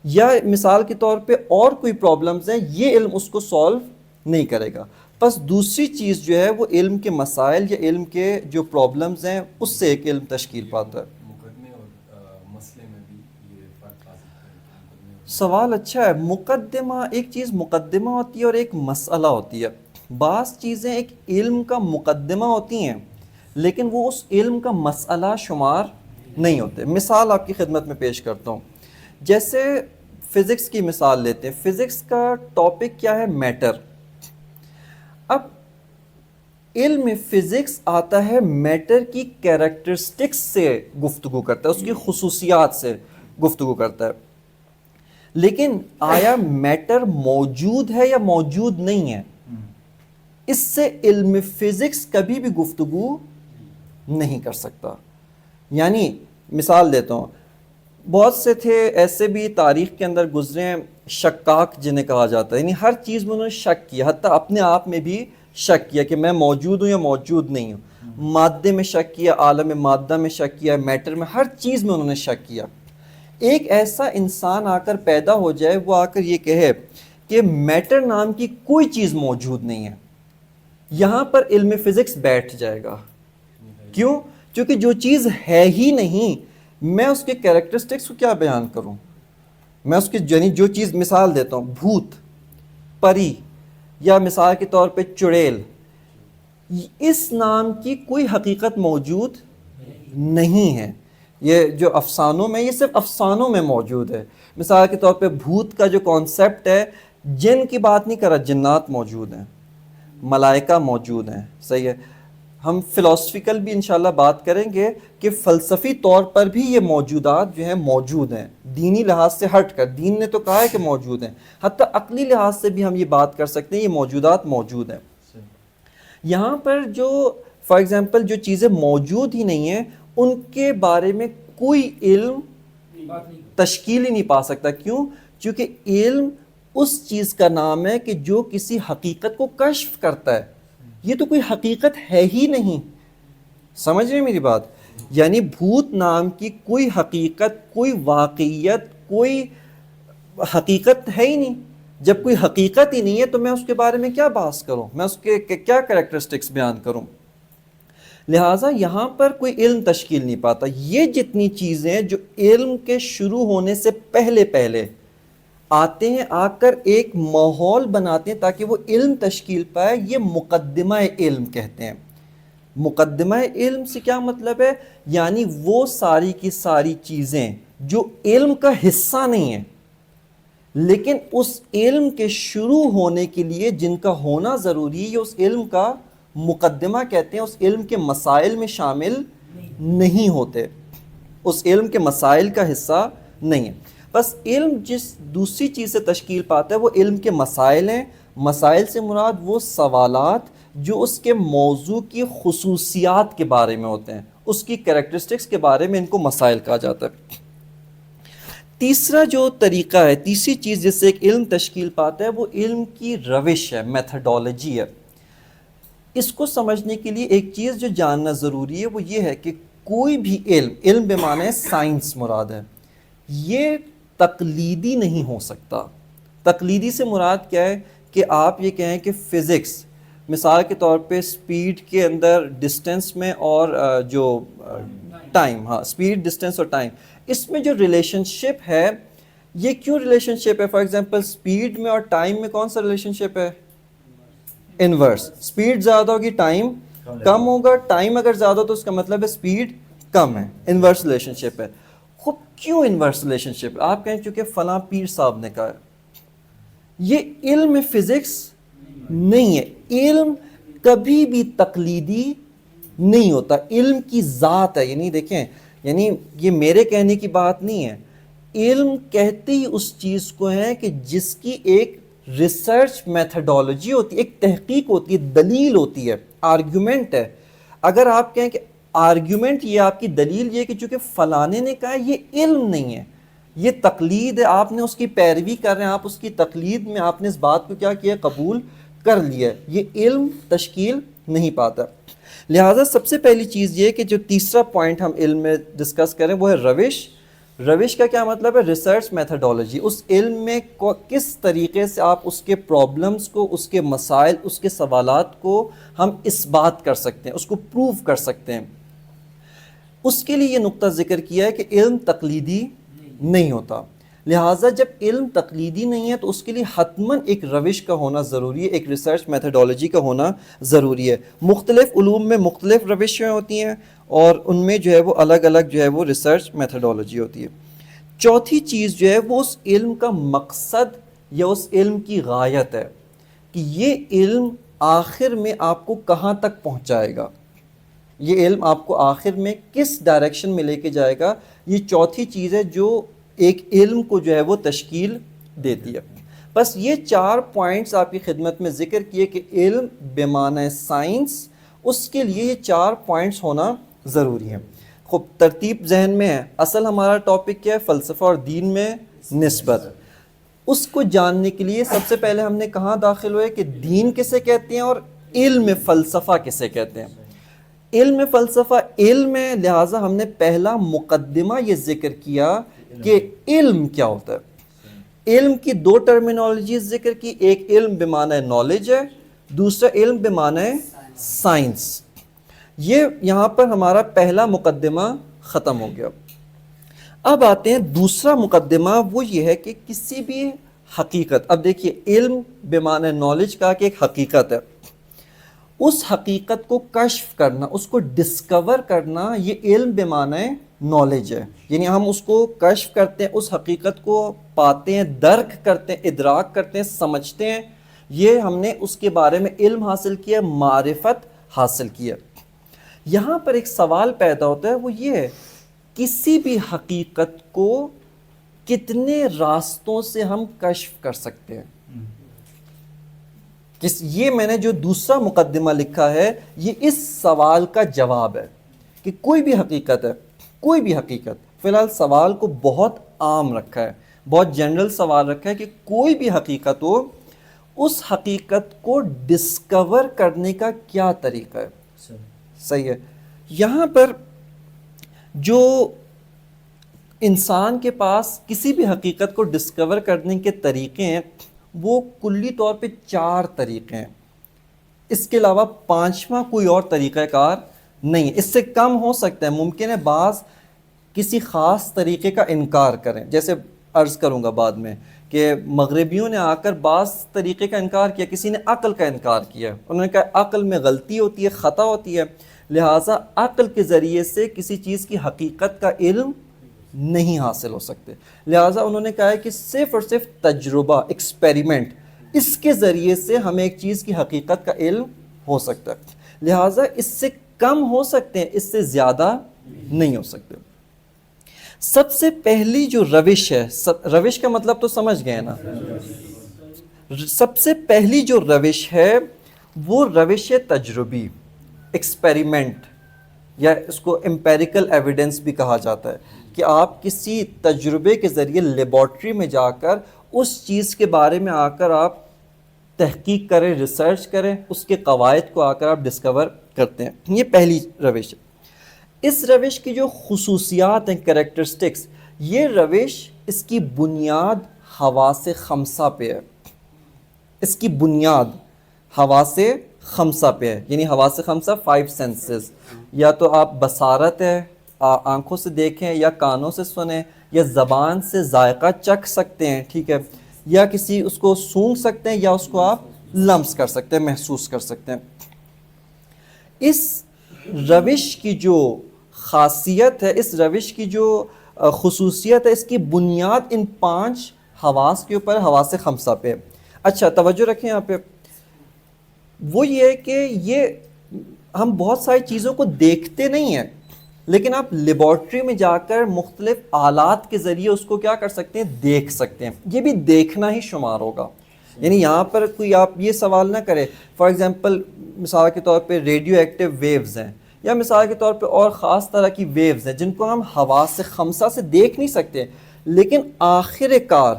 یا مثال کے طور پہ اور کوئی پرابلمز ہیں, یہ علم اس کو سولو نہیں کرے گا. بس دوسری چیز جو ہے وہ علم کے مسائل یا علم کے جو پرابلمز ہیں اس سے ایک علم تشکیل پاتا ہے. مقدمے اور مسئلے میں بھی یہ فرق آ سکتا ہے. سوال اچھا ہے. مقدمہ, ایک چیز مقدمہ ہوتی ہے اور ایک مسئلہ ہوتی ہے. بعض چیزیں ایک علم کا مقدمہ ہوتی ہیں لیکن وہ اس علم کا مسئلہ شمار نہیں ہوتے. مثال آپ کی خدمت میں پیش کرتا ہوں. جیسے فزکس کی مثال لیتے ہیں. فزکس کا ٹاپک کیا ہے؟ میٹر. اب علم فزکس آتا ہے میٹر کی کیریکٹرسٹکس سے گفتگو کرتا ہے, اس کی خصوصیات سے گفتگو کرتا ہے. لیکن آیا میٹر موجود ہے یا موجود نہیں ہے؟ اس سے علم فزکس کبھی بھی گفتگو نہیں کر سکتا. یعنی مثال دیتا ہوں, بہت سے تھے ایسے بھی تاریخ کے اندر گزرے ہیں شکاک جنہیں کہا جاتا ہے, یعنی ہر چیز میں انہوں نے شک کیا, حتیٰ اپنے آپ میں بھی شک کیا کہ میں موجود ہوں یا موجود نہیں ہوں. مادے میں شک کیا, عالم مادہ میں شک کیا, میٹر میں, ہر چیز میں انہوں نے شک کیا. ایک ایسا انسان آ کر پیدا ہو جائے, وہ آ کر یہ کہے کہ میٹر نام کی کوئی چیز موجود نہیں ہے, یہاں پر علم فزکس بیٹھ جائے گا. کیوں؟ کیونکہ جو چیز ہے ہی نہیں, میں اس کے کیریکٹرسٹکس کو کیا بیان کروں؟ میں اس کے یعنی جو چیز, مثال دیتا ہوں, بھوت, پری, یا مثال کے طور پہ چڑیل, اس نام کی کوئی حقیقت موجود نہیں ہے. یہ جو افسانوں میں, یہ صرف افسانوں میں موجود ہے. مثال کے طور پہ بھوت کا جو کانسیپٹ ہے, جن کی بات نہیں کر رہا, جنات موجود ہیں, ملائکہ موجود ہیں, صحیح ہے. ہم فلسفیکل بھی انشاءاللہ بات کریں گے کہ فلسفی طور پر بھی یہ موجودات جو ہیں موجود ہیں, دینی لحاظ سے ہٹ کر. دین نے تو کہا ہے کہ موجود ہیں, حتیٰ عقلی لحاظ سے بھی ہم یہ بات کر سکتے ہیں یہ موجودات موجود ہیں. یہاں پر جو فار ایگزامپل جو چیزیں موجود ہی نہیں ہیں, ان کے بارے میں کوئی علم تشکیل ہی نہیں پا سکتا. کیوں؟ کیونکہ علم اس چیز کا نام ہے کہ جو کسی حقیقت کو کشف کرتا ہے. یہ تو کوئی حقیقت ہے ہی نہیں. سمجھ رہے ہیں میری بات؟ یعنی بھوت نام کی کوئی حقیقت, کوئی واقعیت, کوئی حقیقت ہے ہی نہیں. جب کوئی حقیقت ہی نہیں ہے تو میں اس کے بارے میں کیا بحث کروں, میں اس کے کیا کریکٹرسٹکس بیان کروں؟ لہٰذا یہاں پر کوئی علم تشکیل نہیں پاتا. یہ جتنی چیزیں جو علم کے شروع ہونے سے پہلے آتے ہیں, آ کر ایک ماحول بناتے ہیں تاکہ وہ علم تشکیل پائے, یہ مقدمہ علم کہتے ہیں. مقدمہ علم سے کیا مطلب ہے؟ یعنی وہ ساری کی ساری چیزیں جو علم کا حصہ نہیں ہیں, لیکن اس علم کے شروع ہونے کے لیے جن کا ہونا ضروری ہے, یہ اس علم کا مقدمہ کہتے ہیں. اس علم کے مسائل میں شامل نہیں ہوتے, اس علم کے مسائل کا حصہ نہیں ہے. بس علم جس دوسری چیز سے تشکیل پاتا ہے وہ علم کے مسائل ہیں. مسائل سے مراد وہ سوالات جو اس کے موضوع کی خصوصیات کے بارے میں ہوتے ہیں, اس کی کریکٹرسٹکس کے بارے میں, ان کو مسائل کہا جاتا ہے. تیسرا جو طریقہ ہے, تیسری چیز جس سے ایک علم تشکیل پاتا ہے, وہ علم کی روش ہے, میتھڈالوجی ہے. اس کو سمجھنے کے لیے ایک چیز جو جاننا ضروری ہے وہ یہ ہے کہ کوئی بھی علم بے معنی سائنس مراد ہے, یہ تقلیدی نہیں ہو سکتا. تقلیدی سے مراد کیا ہے کہ آپ یہ کہیں کہ فزکس مثال کے طور پہ سپیڈ کے اندر ڈسٹینس میں اور جو ٹائم, سپیڈ, ڈسٹینس اور ٹائم, اس میں جو ریلیشن شپ ہے, یہ کیوں ریلیشن شپ ہے؟ فار ایگزامپل سپیڈ میں اور ٹائم میں کون سا ریلیشن شپ ہے؟ انورس. سپیڈ زیادہ ہوگی, ٹائم کم ہوگا. ٹائم اگر زیادہ ہو تو اس کا مطلب ہے سپیڈ کم ہے, انورس ریلیشن شپ ہے. خوب کیوں انورس ریلیشن شپ؟ آپ کہیں چونکہ فلاں پیر صاحب نے کہا. یہ علم فزکس نہیں ہے. علم کبھی بھی تقلیدی نہیں ہوتا, علم کی ذات ہے. یعنی دیکھیں, یعنی یہ میرے کہنے کی بات نہیں ہے, علم کہتے ہی اس چیز کو ہے کہ جس کی ایک ریسرچ میتھڈالوجی ہوتی ہے, ایک تحقیق ہوتی ہے, دلیل ہوتی ہے, آرگیومنٹ ہے. اگر آپ کہیں کہ آرگیومنٹ یہ آپ کی دلیل یہ کہ چونکہ فلانے نے کہا, یہ علم نہیں ہے, یہ تقلید ہے. آپ نے اس کی پیروی کر رہے ہیں, آپ اس کی تقلید میں آپ نے اس بات کو کیا کیا, قبول کر لیا. یہ علم تشکیل نہیں پاتا. لہٰذا سب سے پہلی چیز یہ کہ جو تیسرا پوائنٹ ہم علم میں ڈسکس کریں وہ ہے روش. روش کا کیا مطلب ہے؟ Research methodology. اس علم میں کس طریقے سے آپ اس کے پرابلمس کو, اس کے مسائل, اس کے سوالات کو ہم اس بات کر سکتے ہیں, اس کو پروو کر سکتے ہیں. اس کے لیے یہ نقطہ ذکر کیا ہے کہ علم تقلیدی نہیں ہوتا. لہٰذا جب علم تقلیدی نہیں ہے تو اس کے لیے حتماً ایک روش کا ہونا ضروری ہے, ایک ریسرچ میتھڈالوجی کا ہونا ضروری ہے. مختلف علوم میں مختلف روشیں ہوتی ہیں اور ان میں جو ہے وہ الگ الگ جو ہے وہ ریسرچ میتھڈالوجی ہوتی ہے. چوتھی چیز جو ہے وہ اس علم کا مقصد یا اس علم کی غایت ہے کہ یہ علم آخر میں آپ کو کہاں تک پہنچائے گا، یہ علم آپ کو آخر میں کس ڈائریکشن میں لے کے جائے گا. یہ چوتھی چیز ہے جو ایک علم کو جو ہے وہ تشکیل دیتی ہے. بس یہ 4 پوائنٹس آپ کی خدمت میں ذکر کیے کہ علم بمعنی سائنس، اس کے لیے یہ 4 پوائنٹس ہونا ضروری ہیں. خب ترتیب ذہن میں ہے. اصل ہمارا ٹاپک کیا ہے؟ فلسفہ اور دین میں نسبت. اس کو جاننے کے لیے سب سے پہلے ہم نے کہاں داخل ہوئے کہ دین کسے کہتے ہیں اور علم فلسفہ کسے کہتے ہیں. علم فلسفہ علم ہے، لہٰذا ہم نے پہلا مقدمہ یہ ذکر کیا کہ علم کیا ہوتا ہے. علم کی 2 ٹرمینالوجیز ذکر کی، ایک علم بمعنی نالج ہے، دوسرا علم بمعنی سائنس. یہ یہاں پر ہمارا پہلا مقدمہ ختم ہو گیا. اب آتے ہیں دوسرا مقدمہ، وہ یہ ہے کہ کسی بھی حقیقت، اب دیکھیے علم بمعنی نالج کا کہ ایک حقیقت ہے، اس حقیقت کو کشف کرنا، اس کو ڈسکور کرنا، یہ علم بمعنی نالج ہے. یعنی ہم اس کو کشف کرتے ہیں، اس حقیقت کو پاتے ہیں، درک کرتے ہیں، ادراک کرتے ہیں، سمجھتے ہیں. یہ ہم نے اس کے بارے میں علم حاصل کیا، معرفت حاصل کیا. یہاں پر ایک سوال پیدا ہوتا ہے، وہ یہ ہے کسی بھی حقیقت کو کتنے راستوں سے ہم کشف کر سکتے ہیں؟ یہ میں نے جو دوسرا مقدمہ لکھا ہے یہ اس سوال کا جواب ہے کہ کوئی بھی حقیقت ہے، کوئی بھی حقیقت، فی الحال سوال کو بہت عام رکھا ہے، بہت جنرل سوال رکھا ہے کہ کوئی بھی حقیقت ہو، اس حقیقت کو ڈسکور کرنے کا کیا طریقہ ہے؟ صحیح ہے. یہاں پر جو انسان کے پاس کسی بھی حقیقت کو ڈسکور کرنے کے طریقے ہیں وہ کلی طور پہ 4 طریقے ہیں. اس کے علاوہ 5واں کوئی اور طریقہ کار نہیں ہے. اس سے کم ہو سکتا ہے، ممکن ہے بعض کسی خاص طریقے کا انکار کریں، جیسے عرض کروں گا بعد میں کہ مغربیوں نے آ کر بعض طریقے کا انکار کیا، کسی نے عقل کا انکار کیا، انہوں نے کہا عقل میں غلطی ہوتی ہے، خطا ہوتی ہے، لہٰذا عقل کے ذریعے سے کسی چیز کی حقیقت کا علم نہیں حاصل ہو سکتے. لہٰذا انہوں نے کہا ہے کہ صرف اور صرف تجربہ، ایکسپیریمنٹ، اس کے ذریعے سے ہمیں ایک چیز کی حقیقت کا علم ہو سکتا ہے. لہٰذا اس سے کم ہو سکتے ہیں، اس سے زیادہ نہیں ہو سکتے. سب سے پہلی جو روش ہے، روش کا مطلب تو سمجھ گئے نا، سب سے پہلی جو روش ہے وہ روش تجربی، ایکسپیریمنٹ، یا اس کو امپیریکل ایویڈنس بھی کہا جاتا ہے کہ آپ کسی تجربے کے ذریعے لیبارٹری میں جا کر اس چیز کے بارے میں آ کر آپ تحقیق کریں، ریسرچ کریں، اس کے قواعد کو آ کر آپ ڈسکور کرتے ہیں. یہ پہلی روش ہے. اس روش کی جو خصوصیات ہیں، کریکٹرسٹکس، یہ روش اس کی بنیاد حواس خمسہ پہ ہے. اس کی بنیاد حواس خمسہ پہ ہے. یعنی حواس خمسہ 5 سینسز، یا تو آپ بصارت ہے، آنکھوں سے دیکھیں، یا کانوں سے سنیں، یا زبان سے ذائقہ چکھ سکتے ہیں، ٹھیک ہے، یا کسی اس کو سونگھ سکتے ہیں، یا اس کو آپ لمس کر سکتے ہیں، محسوس کر سکتے ہیں. اس روش کی جو خاصیت ہے، اس روش کی جو خصوصیت ہے، اس کی بنیاد ان 5 حواس کے اوپر، حواس خمسہ پہ. اچھا توجہ رکھیں یہاں پہ، وہ یہ ہے کہ یہ ہم بہت ساری چیزوں کو دیکھتے نہیں ہیں، لیکن آپ لیبارٹری میں جا کر مختلف آلات کے ذریعے اس کو کیا کر سکتے ہیں؟ دیکھ سکتے ہیں. یہ بھی دیکھنا ہی شمار ہوگا. یعنی یہاں پر کوئی آپ یہ سوال نہ کرے، فار ایگزامپل مثال کے طور پہ ریڈیو ایکٹیو ویوز ہیں، یا مثال کے طور پہ اور خاص طرح کی ویوز ہیں جن کو ہم حواس خمسہ سے دیکھ نہیں سکتے، لیکن آخر کار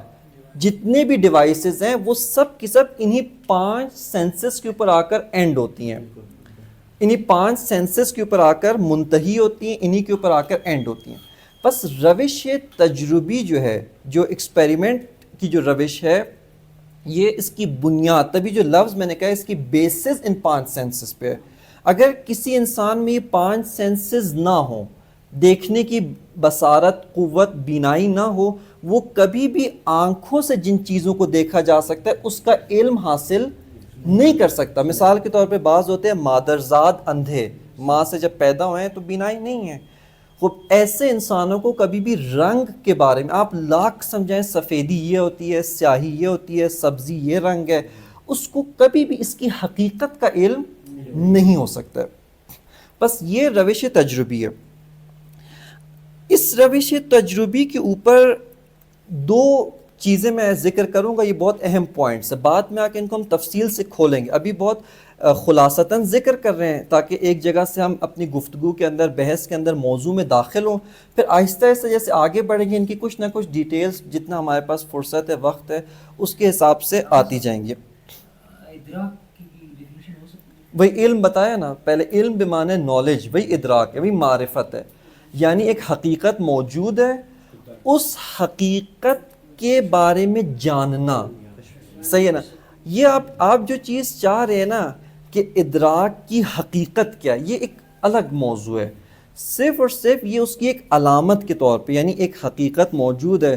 جتنے بھی ڈیوائسز ہیں وہ سب کی سب انہی 5 سینسز کے اوپر آ کر اینڈ ہوتی ہیں، انہی 5 سینسز کے اوپر آ کر منتہی ہوتی ہیں، انہی کے اوپر آ کر اینڈ ہوتی ہیں. بس روش تجربی جو ہے، جو ایکسپیریمنٹ کی جو روش ہے، یہ اس کی بنیاد، تبھی جو لفظ میں نے کہا اس کی بیسز ان 5 سینسز پہ ہے. اگر کسی انسان میں یہ 5 سینسز نہ ہوں، دیکھنے کی بصارت، قوت، بینائی نہ ہو، وہ کبھی بھی آنکھوں سے جن چیزوں کو دیکھا جا سکتا ہے اس کا علم حاصل نہیں کر سکتا. مثال کے طور پہ بعض ہوتے ہیں مادرزاد اندھے، ماں سے جب پیدا ہوئے ہیں تو بینائی نہیں ہے، خوب ایسے انسانوں کو کبھی بھی رنگ کے بارے میں آپ لاکھ سمجھائیں، سفیدی یہ ہوتی ہے، سیاہی یہ ہوتی ہے، سبزی یہ رنگ ہے، اس کو کبھی بھی اس کی حقیقت کا علم نہیں ہو سکتا ہے. بس یہ روش تجربی ہے. اس روش تجربی کے اوپر دو چیزیں میں ذکر کروں گا، یہ بہت اہم پوائنٹس ہیں، بعد میں آ کے ان کو ہم تفصیل سے کھولیں گے. ابھی بہت خلاصتاً ذکر کر رہے ہیں تاکہ ایک جگہ سے ہم اپنی گفتگو کے اندر، بحث کے اندر موضوع میں داخل ہوں، پھر آہستہ آہستہ جیسے آگے بڑھیں گے ان کی کچھ نہ کچھ ڈیٹیلز جتنا ہمارے پاس فرصت ہے، وقت ہے، اس کے حساب سے آتی جائیں گی. ادراک کی ڈیفینیشن ہو سکتی ہے؟ وہی علم بتایا نا پہلے، علم بمعنی نالج، وہی ادراک ہے، وہی معرفت ہے. یعنی ایک حقیقت موجود ہے، اس حقیقت کے بارے میں جاننا. صحیح ہے نا؟ یہ آپ جو چیز چاہ رہے ہیں نا کہ ادراک کی حقیقت کیا ہے، یہ ایک الگ موضوع ہے. صرف اور صرف یہ اس کی ایک علامت کے طور پہ، یعنی ایک حقیقت موجود ہے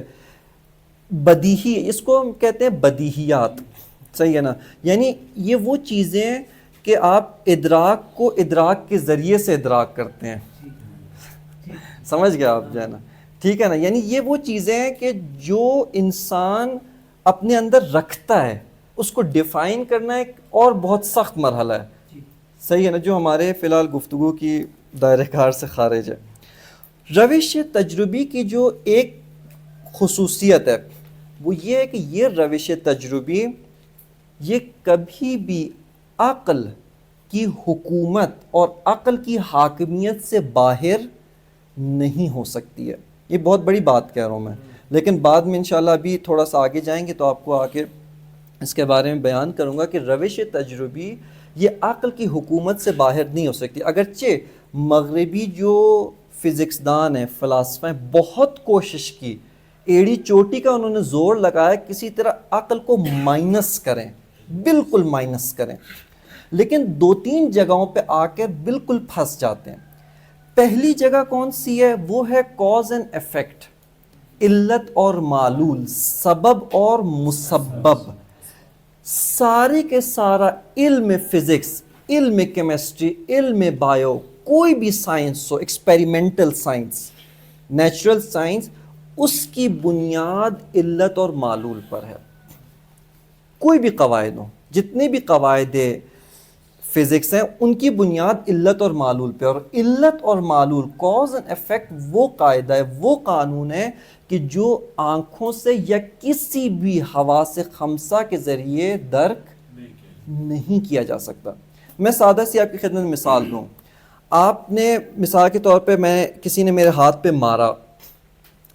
بدیہی، اس کو ہم کہتے ہیں بدیہیات. صحیح ہے نا؟ یعنی یہ وہ چیزیں کہ آپ ادراک کو ادراک کے ذریعے سے ادراک کرتے ہیں. سمجھ گیا آپ جو ہے نا؟ ٹھیک ہے نا؟ یعنی یہ وہ چیزیں ہیں کہ جو انسان اپنے اندر رکھتا ہے، اس کو ڈیفائن کرنا ایک اور بہت سخت مرحلہ ہے. صحیح ہے نا؟ جو ہمارے فی الحال گفتگو کی دائرہ کار سے خارج ہے. روش تجربی کی جو ایک خصوصیت ہے وہ یہ ہے کہ یہ روش تجربی یہ کبھی بھی عقل کی حکومت اور عقل کی حاکمیت سے باہر نہیں ہو سکتی ہے. یہ بہت بڑی بات کہہ رہا ہوں میں، لیکن بعد میں انشاءاللہ ابھی تھوڑا سا آگے جائیں گے تو آپ کو آگے اس کے بارے میں بیان کروں گا کہ روش تجربی یہ عقل کی حکومت سے باہر نہیں ہو سکتی. اگرچہ مغربی جو فزکس دان ہیں، فلاسفہ ہیں، بہت کوشش کی، ایڑی چوٹی کا انہوں نے زور لگایا کسی طرح عقل کو مائنس کریں، بالکل مائنس کریں، لیکن دو تین جگہوں پہ آ کر بالکل پھنس جاتے ہیں. پہلی جگہ کون سی ہے؟ وہ ہے کاز اینڈ ایفیکٹ، علت اور معلول، سبب اور مسبب. سارے کے سارا علم فزکس، علم کیمسٹری، علم بایو، کوئی بھی سائنس ہو، ایکسپیریمنٹل سائنس، نیچرل سائنس، اس کی بنیاد علت اور معلول پر ہے. کوئی بھی قواعد ہو، جتنے بھی قواعد فزکس ہیں ان کی بنیاد علت اور معلول پہ. اور علت اور معلول، کاز اینڈ ایفیکٹ، وہ قاعدہ ہے، وہ قانون ہے کہ جو آنکھوں سے یا کسی بھی حواس خمسہ کے ذریعے درک نہیں کیا جا سکتا. میں سادہ سی آپ کی خدمت میں مثال دوں. آپ نے مثال کے طور پہ کسی نے میرے ہاتھ پہ مارا،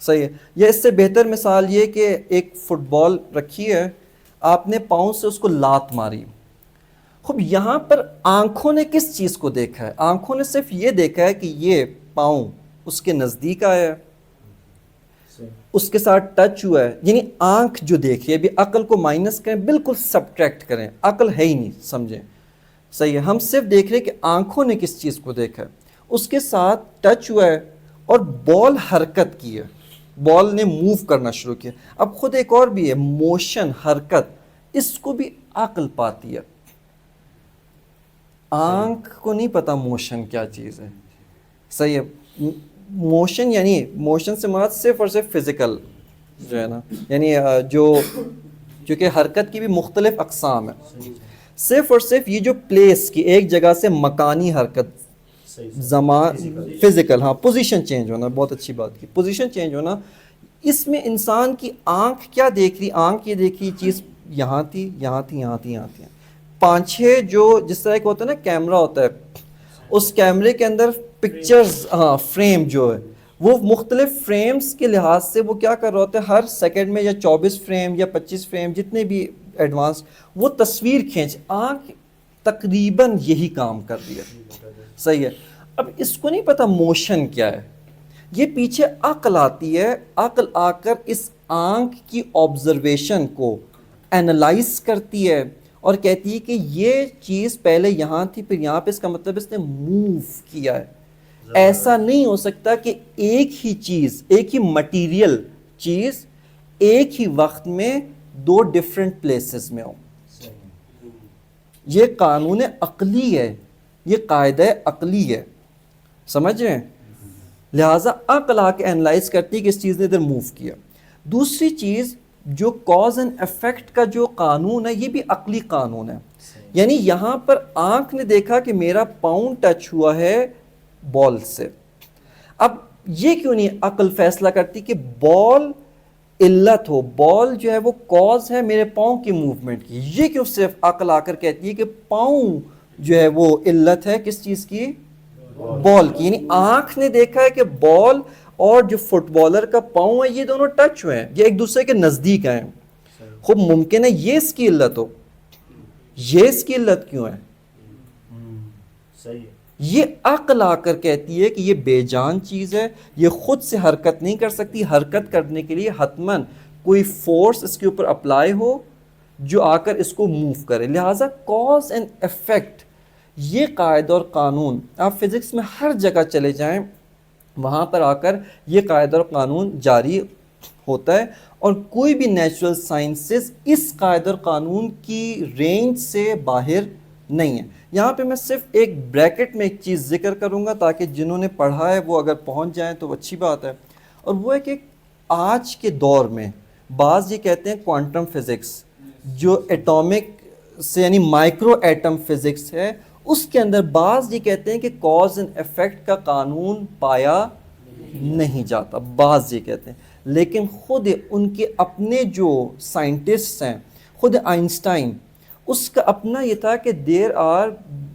صحیح ہے، یا اس سے بہتر مثال یہ کہ ایک فٹ بال رکھی ہے، آپ نے پاؤں سے اس کو لات ماری. خوب یہاں پر آنکھوں نے کس چیز کو دیکھا ہے؟ آنکھوں نے صرف یہ دیکھا ہے کہ یہ پاؤں اس کے نزدیک آیا ہے، اس کے ساتھ ٹچ ہوا ہے. یعنی آنکھ جو دیکھ رہی ہے، ابھی عقل کو مائنس کریں، بالکل سبٹریکٹ کریں، عقل ہے ہی نہیں، سمجھیں. صحیح ہے، ہم صرف دیکھ رہے ہیں کہ آنکھوں نے کس چیز کو دیکھا ہے، اس کے ساتھ ٹچ ہوا ہے اور بال حرکت کی ہے، بال نے موو کرنا شروع کیا. اب خود ایک اور بھی ہے، موشن، حرکت، اس کو بھی عقل پاتی ہے. آنکھ کو نہیں پتا موشن کیا چیز ہے. صحیح ہے، موشن یعنی موشن سے مراد صرف اور صرف فزیکل جو ہے نا، یعنی جو کہ حرکت کی بھی مختلف اقسام ہیں. صرف اور صرف یہ جو پلیس کی، ایک جگہ سے مکانی حرکت، زمان، فزیکل، ہاں، پوزیشن چینج ہونا، بہت اچھی بات کی، پوزیشن چینج ہونا، اس میں انسان کی آنکھ کیا دیکھ رہی؟ آنکھ یہ دیکھ رہی چیز یہاں تھی، یہاں تھی، یہاں تھی، یہاں تھی. 5-6 جو جس طرح ایک ہوتا ہے نا کیمرہ ہوتا ہے، اس کیمرے کے اندر پکچرز، ہاں، فریم جو ہے وہ مختلف فریمز کے لحاظ سے وہ کیا کر رہا ہوتا ہے، ہر سیکنڈ میں یا 24 فریم یا 25 فریم، جتنے بھی ایڈوانس، وہ تصویر کھینچ. آنکھ تقریباً یہی کام کر رہی ہے. صحیح ہے. اب اس کو نہیں پتا موشن کیا ہے، یہ پیچھے عقل آتی ہے. عقل آ کر اس آنکھ کی آبزرویشن کو اینالائز کرتی ہے اور کہتی ہے کہ یہ چیز پہلے یہاں تھی، پھر یہاں پہ، اس کا مطلب اس نے موو کیا ہے. ایسا نہیں ہو سکتا کہ ایک ہی چیز، ایک ہی مٹیریل چیز ایک ہی وقت میں 2 ڈفرینٹ پلیسز میں ہو. یہ قانون عقلی ہے، یہ قاعدہ عقلی ہے، سمجھ رہے ہیں؟ لہٰذا عقل آ کے انالائز کرتی ہے کہ اس چیز نے ادھر موو کیا. دوسری چیز جو کاز اینڈ افیکٹ کا جو قانون ہے یہ بھی عقلی قانون ہے. یعنی یہاں پر آنکھ نے دیکھا کہ میرا پاؤں ٹچ ہوا ہے بال سے. اب یہ کیوں نہیں عقل فیصلہ کرتی کہ بال علت ہو, بال جو ہے وہ کاز ہے میرے پاؤں کی موومنٹ کی. یہ کیوں صرف عقل آ کر کہتی ہے کہ پاؤں جو ہے وہ علت ہے کس چیز کی؟ بال کی. یعنی آنکھ نے دیکھا ہے کہ بال اور جو فٹ بالر کا پاؤں ہے یہ دونوں ٹچ ہوئے ہیں, یہ ایک دوسرے کے نزدیک ہیں. خوب ممکن ہے یہ اس کی علت ہو. یہ اس کی علت کیوں ہے؟ صحیح ہے. یہ عقل آ کر کہتی ہے کہ یہ بے جان چیز ہے, یہ خود سے حرکت نہیں کر سکتی, حرکت کرنے کے لیے حتماً کوئی فورس اس کے اوپر اپلائی ہو جو آ کر اس کو موو کرے. لہٰذا کاز اینڈ افیکٹ یہ قاعدہ اور قانون آپ فزکس میں ہر جگہ چلے جائیں وہاں پر آ کر یہ قاعدہ اور قانون جاری ہوتا ہے, اور کوئی بھی نیچرل سائنسز اس قاعدہ اور قانون کی رینج سے باہر نہیں ہے. یہاں پہ میں صرف ایک بریکٹ میں ایک چیز ذکر کروں گا تاکہ جنہوں نے پڑھا ہے وہ اگر پہنچ جائیں تو اچھی بات ہے, اور وہ ہے کہ آج کے دور میں بعض یہ کہتے ہیں کوانٹم فزکس جو ایٹامک سے یعنی مائکرو ایٹم فزکس ہے اس کے اندر بعض یہ کہتے ہیں کہ کاز اینڈ افیکٹ کا قانون پایا نہیں جاتا, بعض یہ کہتے ہیں. لیکن خود ان کے اپنے جو سائنٹسٹ ہیں, خود آئنسٹائن, اس کا اپنا یہ تھا کہ دیر آر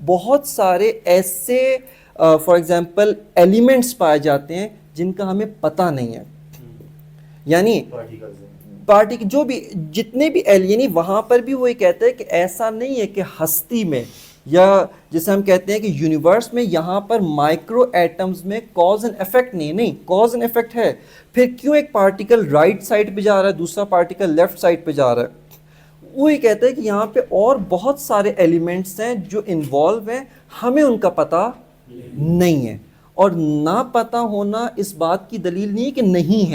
بہت سارے ایسے فار ایگزامپل ایلیمنٹس پائے جاتے ہیں جن کا ہمیں پتہ نہیں ہے. یعنی پارٹی کے جو بھی جتنے بھی یعنی وہاں پر بھی وہ یہ کہتے ہیں کہ ایسا نہیں ہے کہ ہستی میں یا جیسے ہم کہتے ہیں کہ یونیورس میں یہاں پر مائکرو ایٹمز میں کاز اینڈ افیکٹ نہیں, کاز اینڈ افیکٹ ہے. پھر کیوں ایک پارٹیکل رائٹ سائڈ پہ جا رہا ہے دوسرا پارٹیکل لیفٹ سائڈ پہ جا رہا ہے؟ وہ یہ کہتا ہے کہ یہاں پہ اور بہت سارے ایلیمنٹس ہیں جو انوالو ہیں, ہمیں ان کا پتہ نہیں ہے. اور نہ پتہ ہونا اس بات کی دلیل نہیں کہ نہیں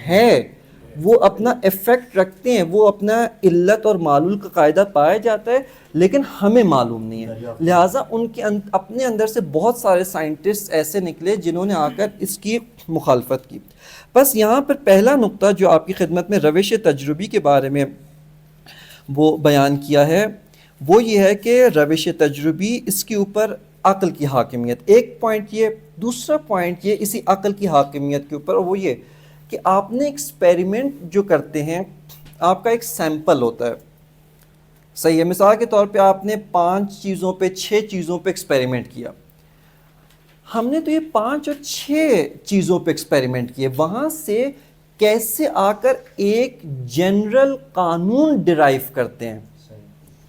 ہے, وہ اپنا ایفیکٹ رکھتے ہیں, وہ اپنا علت اور معلول کا قاعدہ پایا جاتا ہے لیکن ہمیں معلوم نہیں ہے. لہٰذا ان کے اپنے اندر سے بہت سارے سائنٹسٹ ایسے نکلے جنہوں نے آ کر اس کی مخالفت کی. بس یہاں پر پہلا نقطہ جو آپ کی خدمت میں روش تجربی کے بارے میں وہ بیان کیا ہے وہ یہ ہے کہ روش تجربی اس کے اوپر عقل کی حاکمیت, ایک پوائنٹ یہ. دوسرا پوائنٹ یہ اسی عقل کی حاکمیت کے اوپر, اور وہ یہ کہ آپ نے ایکسپیریمنٹ جو کرتے ہیں آپ کا ایک سیمپل ہوتا ہے, صحیح ہے. مثال کے طور پہ آپ نے 5 چیزوں پہ 6 چیزوں پہ ایکسپیریمنٹ کیا. ہم نے تو یہ 5 اور 6 چیزوں پہ ایکسپیریمنٹ کیے, وہاں سے کیسے آ کر ایک جنرل قانون ڈرائیو کرتے ہیں.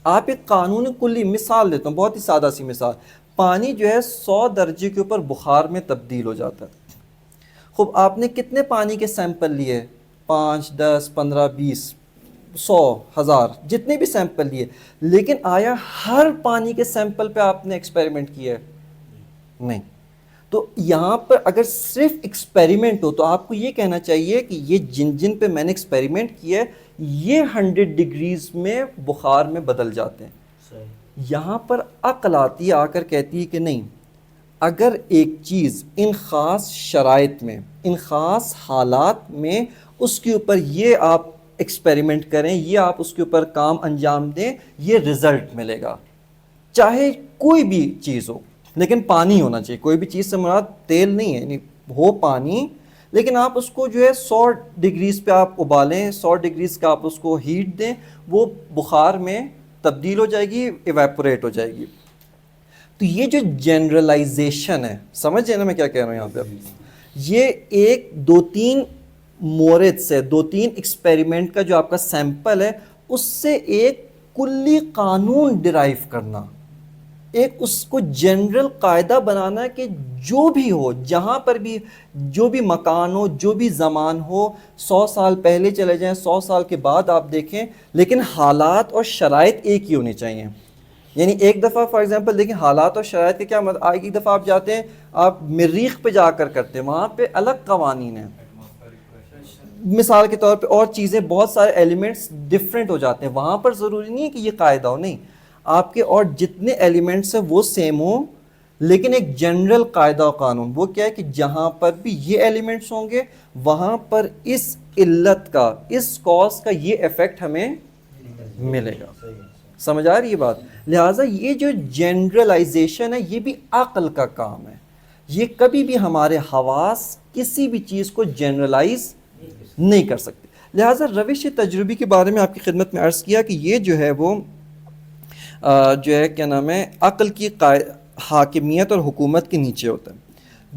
آپ ایک قانون کلی مثال دیتا ہوں, بہت ہی سادہ سی مثال. پانی جو ہے 100 درجے کے اوپر بخار میں تبدیل ہو جاتا ہے. خوب آپ نے کتنے پانی کے سیمپل لیے؟ 5 10 15 20 100 1000 جتنے بھی سیمپل لیے, لیکن آیا ہر پانی کے سیمپل پہ آپ نے ایکسپیریمنٹ کیا ہے؟ نہیں. تو یہاں پر اگر صرف ایکسپیریمنٹ ہو تو آپ کو یہ کہنا چاہیے کہ یہ جن پہ میں نے ایکسپیریمنٹ کیا ہے یہ 100 ڈگریز میں بخار میں بدل جاتے ہیں. یہاں پر عقل آتی ہے, آ کر کہتی ہے کہ نہیں, اگر ایک چیز ان خاص شرائط میں ان خاص حالات میں اس کے اوپر یہ آپ ایکسپیریمنٹ کریں, یہ آپ اس کے اوپر کام انجام دیں, یہ رزلٹ ملے گا. چاہے کوئی بھی چیز ہو, لیکن پانی ہونا چاہیے. کوئی بھی چیز سے مراد تیل نہیں ہے, یعنی ہو پانی, لیکن آپ اس کو جو ہے 100 ڈگریز پہ آپ ابالیں, 100 ڈگریز کا آپ اس کو ہیٹ دیں, وہ بخار میں تبدیل ہو جائے گی, ایویپوریٹ ہو جائے گی. تو یہ جو جنرلائزیشن ہے, سمجھ نا میں کیا کہہ رہا ہوں یہاں پہ, یہ ایک 2-3 مورد سے 2-3 ایکسپیریمنٹ کا جو آپ کا سیمپل ہے اس سے ایک کلی قانون ڈرائیو کرنا, ایک اس کو جنرل قاعدہ بنانا کہ جو بھی ہو, جہاں پر بھی جو بھی مکان ہو, جو بھی زمان ہو, 100 سال پہلے چلے جائیں, 100 سال کے بعد آپ دیکھیں, لیکن حالات اور شرائط ایک ہی ہونی چاہیے. یعنی ایک دفعہ فار ایگزامپل دیکھیں حالات اور شرائط کے کیا مطلب, ایک دفعہ آپ جاتے ہیں آپ مریخ پہ جا کر کرتے ہیں, وہاں پہ الگ قوانین ہیں. مثال کے طور پہ اور چیزیں, بہت سارے ایلیمنٹس ڈفرینٹ ہو جاتے ہیں, وہاں پر ضروری نہیں ہے کہ یہ قاعدہ ہو, نہیں, آپ کے اور جتنے ایلیمنٹس ہیں وہ سیم ہوں, لیکن ایک جنرل قاعدہ و قانون وہ کیا ہے کہ جہاں پر بھی یہ ایلیمنٹس ہوں گے وہاں پر اس علت کا اس کاز کا یہ ایفیکٹ ہمیں ملے گا. صحیح ہے. سمجھ آ رہی ہے بات؟ لہٰذا یہ جو جنرلائزیشن ہے یہ بھی عقل کا کام ہے. یہ کبھی بھی ہمارے حواس کسی بھی چیز کو جنرلائز نہیں کر سکتے. لہٰذا روش تجربی کے بارے میں آپ کی خدمت میں عرض کیا کہ یہ جو ہے وہ جو ہے کیا نام ہے عقل کی حاکمیت اور حکومت کے نیچے ہوتا ہے.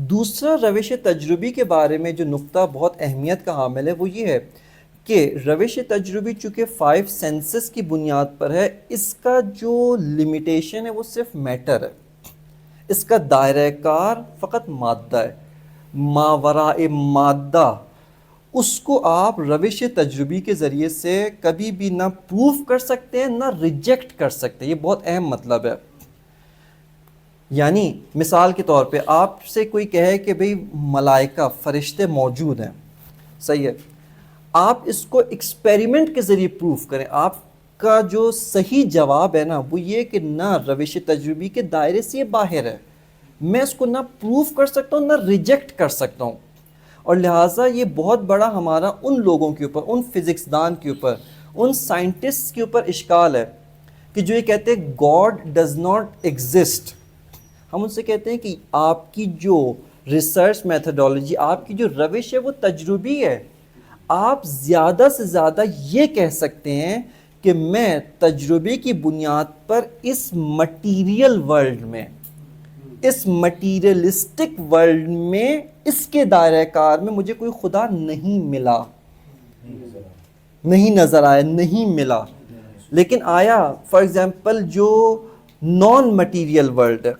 دوسرا روش تجربی کے بارے میں جو نقطہ بہت اہمیت کا حامل ہے وہ یہ ہے کہ روش تجربی چونکہ 5 سینسز کی بنیاد پر ہے اس کا جو لمیٹیشن ہے وہ صرف میٹر ہے. اس کا دائرہ کار فقط مادہ ہے. ماوراء مادہ اس کو آپ روش تجربی کے ذریعے سے کبھی بھی نہ پروف کر سکتے ہیں نہ ریجیکٹ کر سکتے. یہ بہت اہم مطلب ہے. یعنی مثال کے طور پہ آپ سے کوئی کہے کہ بھئی ملائکہ فرشتے موجود ہیں، صحیح ہے، آپ اس کو ایکسپیریمنٹ کے ذریعے پروف کریں. آپ کا جو صحیح جواب ہے نا وہ یہ کہ نہ روش تجربی کے دائرے سے یہ باہر ہے، میں اس کو نہ پروف کر سکتا ہوں نہ ریجیکٹ کر سکتا ہوں. اور لہٰذا یہ بہت بڑا ہمارا ان لوگوں کے اوپر، ان فزکس دان کے اوپر، ان سائنٹسٹ کے اوپر اشکال ہے کہ جو یہ کہتے ہیں گاڈ ڈز ناٹ ایگزسٹ. ہم ان سے کہتے ہیں کہ آپ کی جو ریسرچ میتھڈالوجی، آپ کی جو روش ہے وہ تجربی ہے. آپ زیادہ سے زیادہ یہ کہہ سکتے ہیں کہ میں تجربے کی بنیاد پر اس مٹیریل ورلڈ میں، اس مٹیریلسٹک ورلڈ میں، اس کے دائرہ کار میں مجھے کوئی خدا نہیں ملا، نہیں نظر آیا، نہیں ملا. لیکن آیا فار ایگزامپل جو نان مٹیریل ورلڈ ہے،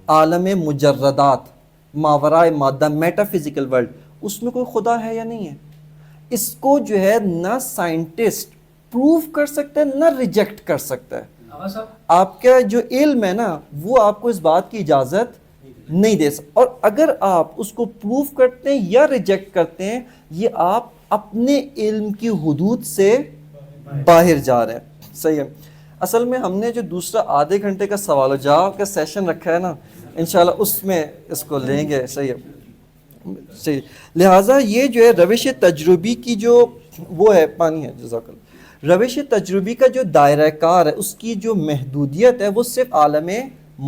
عالم مجردات، ماورائے مادہ، میٹا فزیکل ورلڈ، اس میں کوئی خدا ہے یا نہیں ہے؟ اس کو جو ہے نہ سائنٹسٹ پروف کر سکتا ہے نہ ریجیکٹ کر سکتا ہے. آغا صاحب آپ کا جو علم ہے نا وہ آپ کو اس بات کی اجازت نہیں دے سکتا. اور اگر آپ اس کو پروف کرتے ہیں یا ریجیکٹ کرتے ہیں یہ آپ اپنے علم کی حدود سے باہر جا رہے ہیں. صحیح ہے. اصل میں ہم نے جو دوسرا آدھے گھنٹے کا سوال و جواب کا سیشن رکھا ہے نا انشاءاللہ اس میں اس کو لیں گے. صحیح ہے. صحیح. لہٰذا یہ جو ہے روش تجربی کی جو وہ ہے پانی ہے جزاک اللہ، روش تجربی کا جو دائرہ کار ہے اس کی جو محدودیت ہے وہ صرف عالم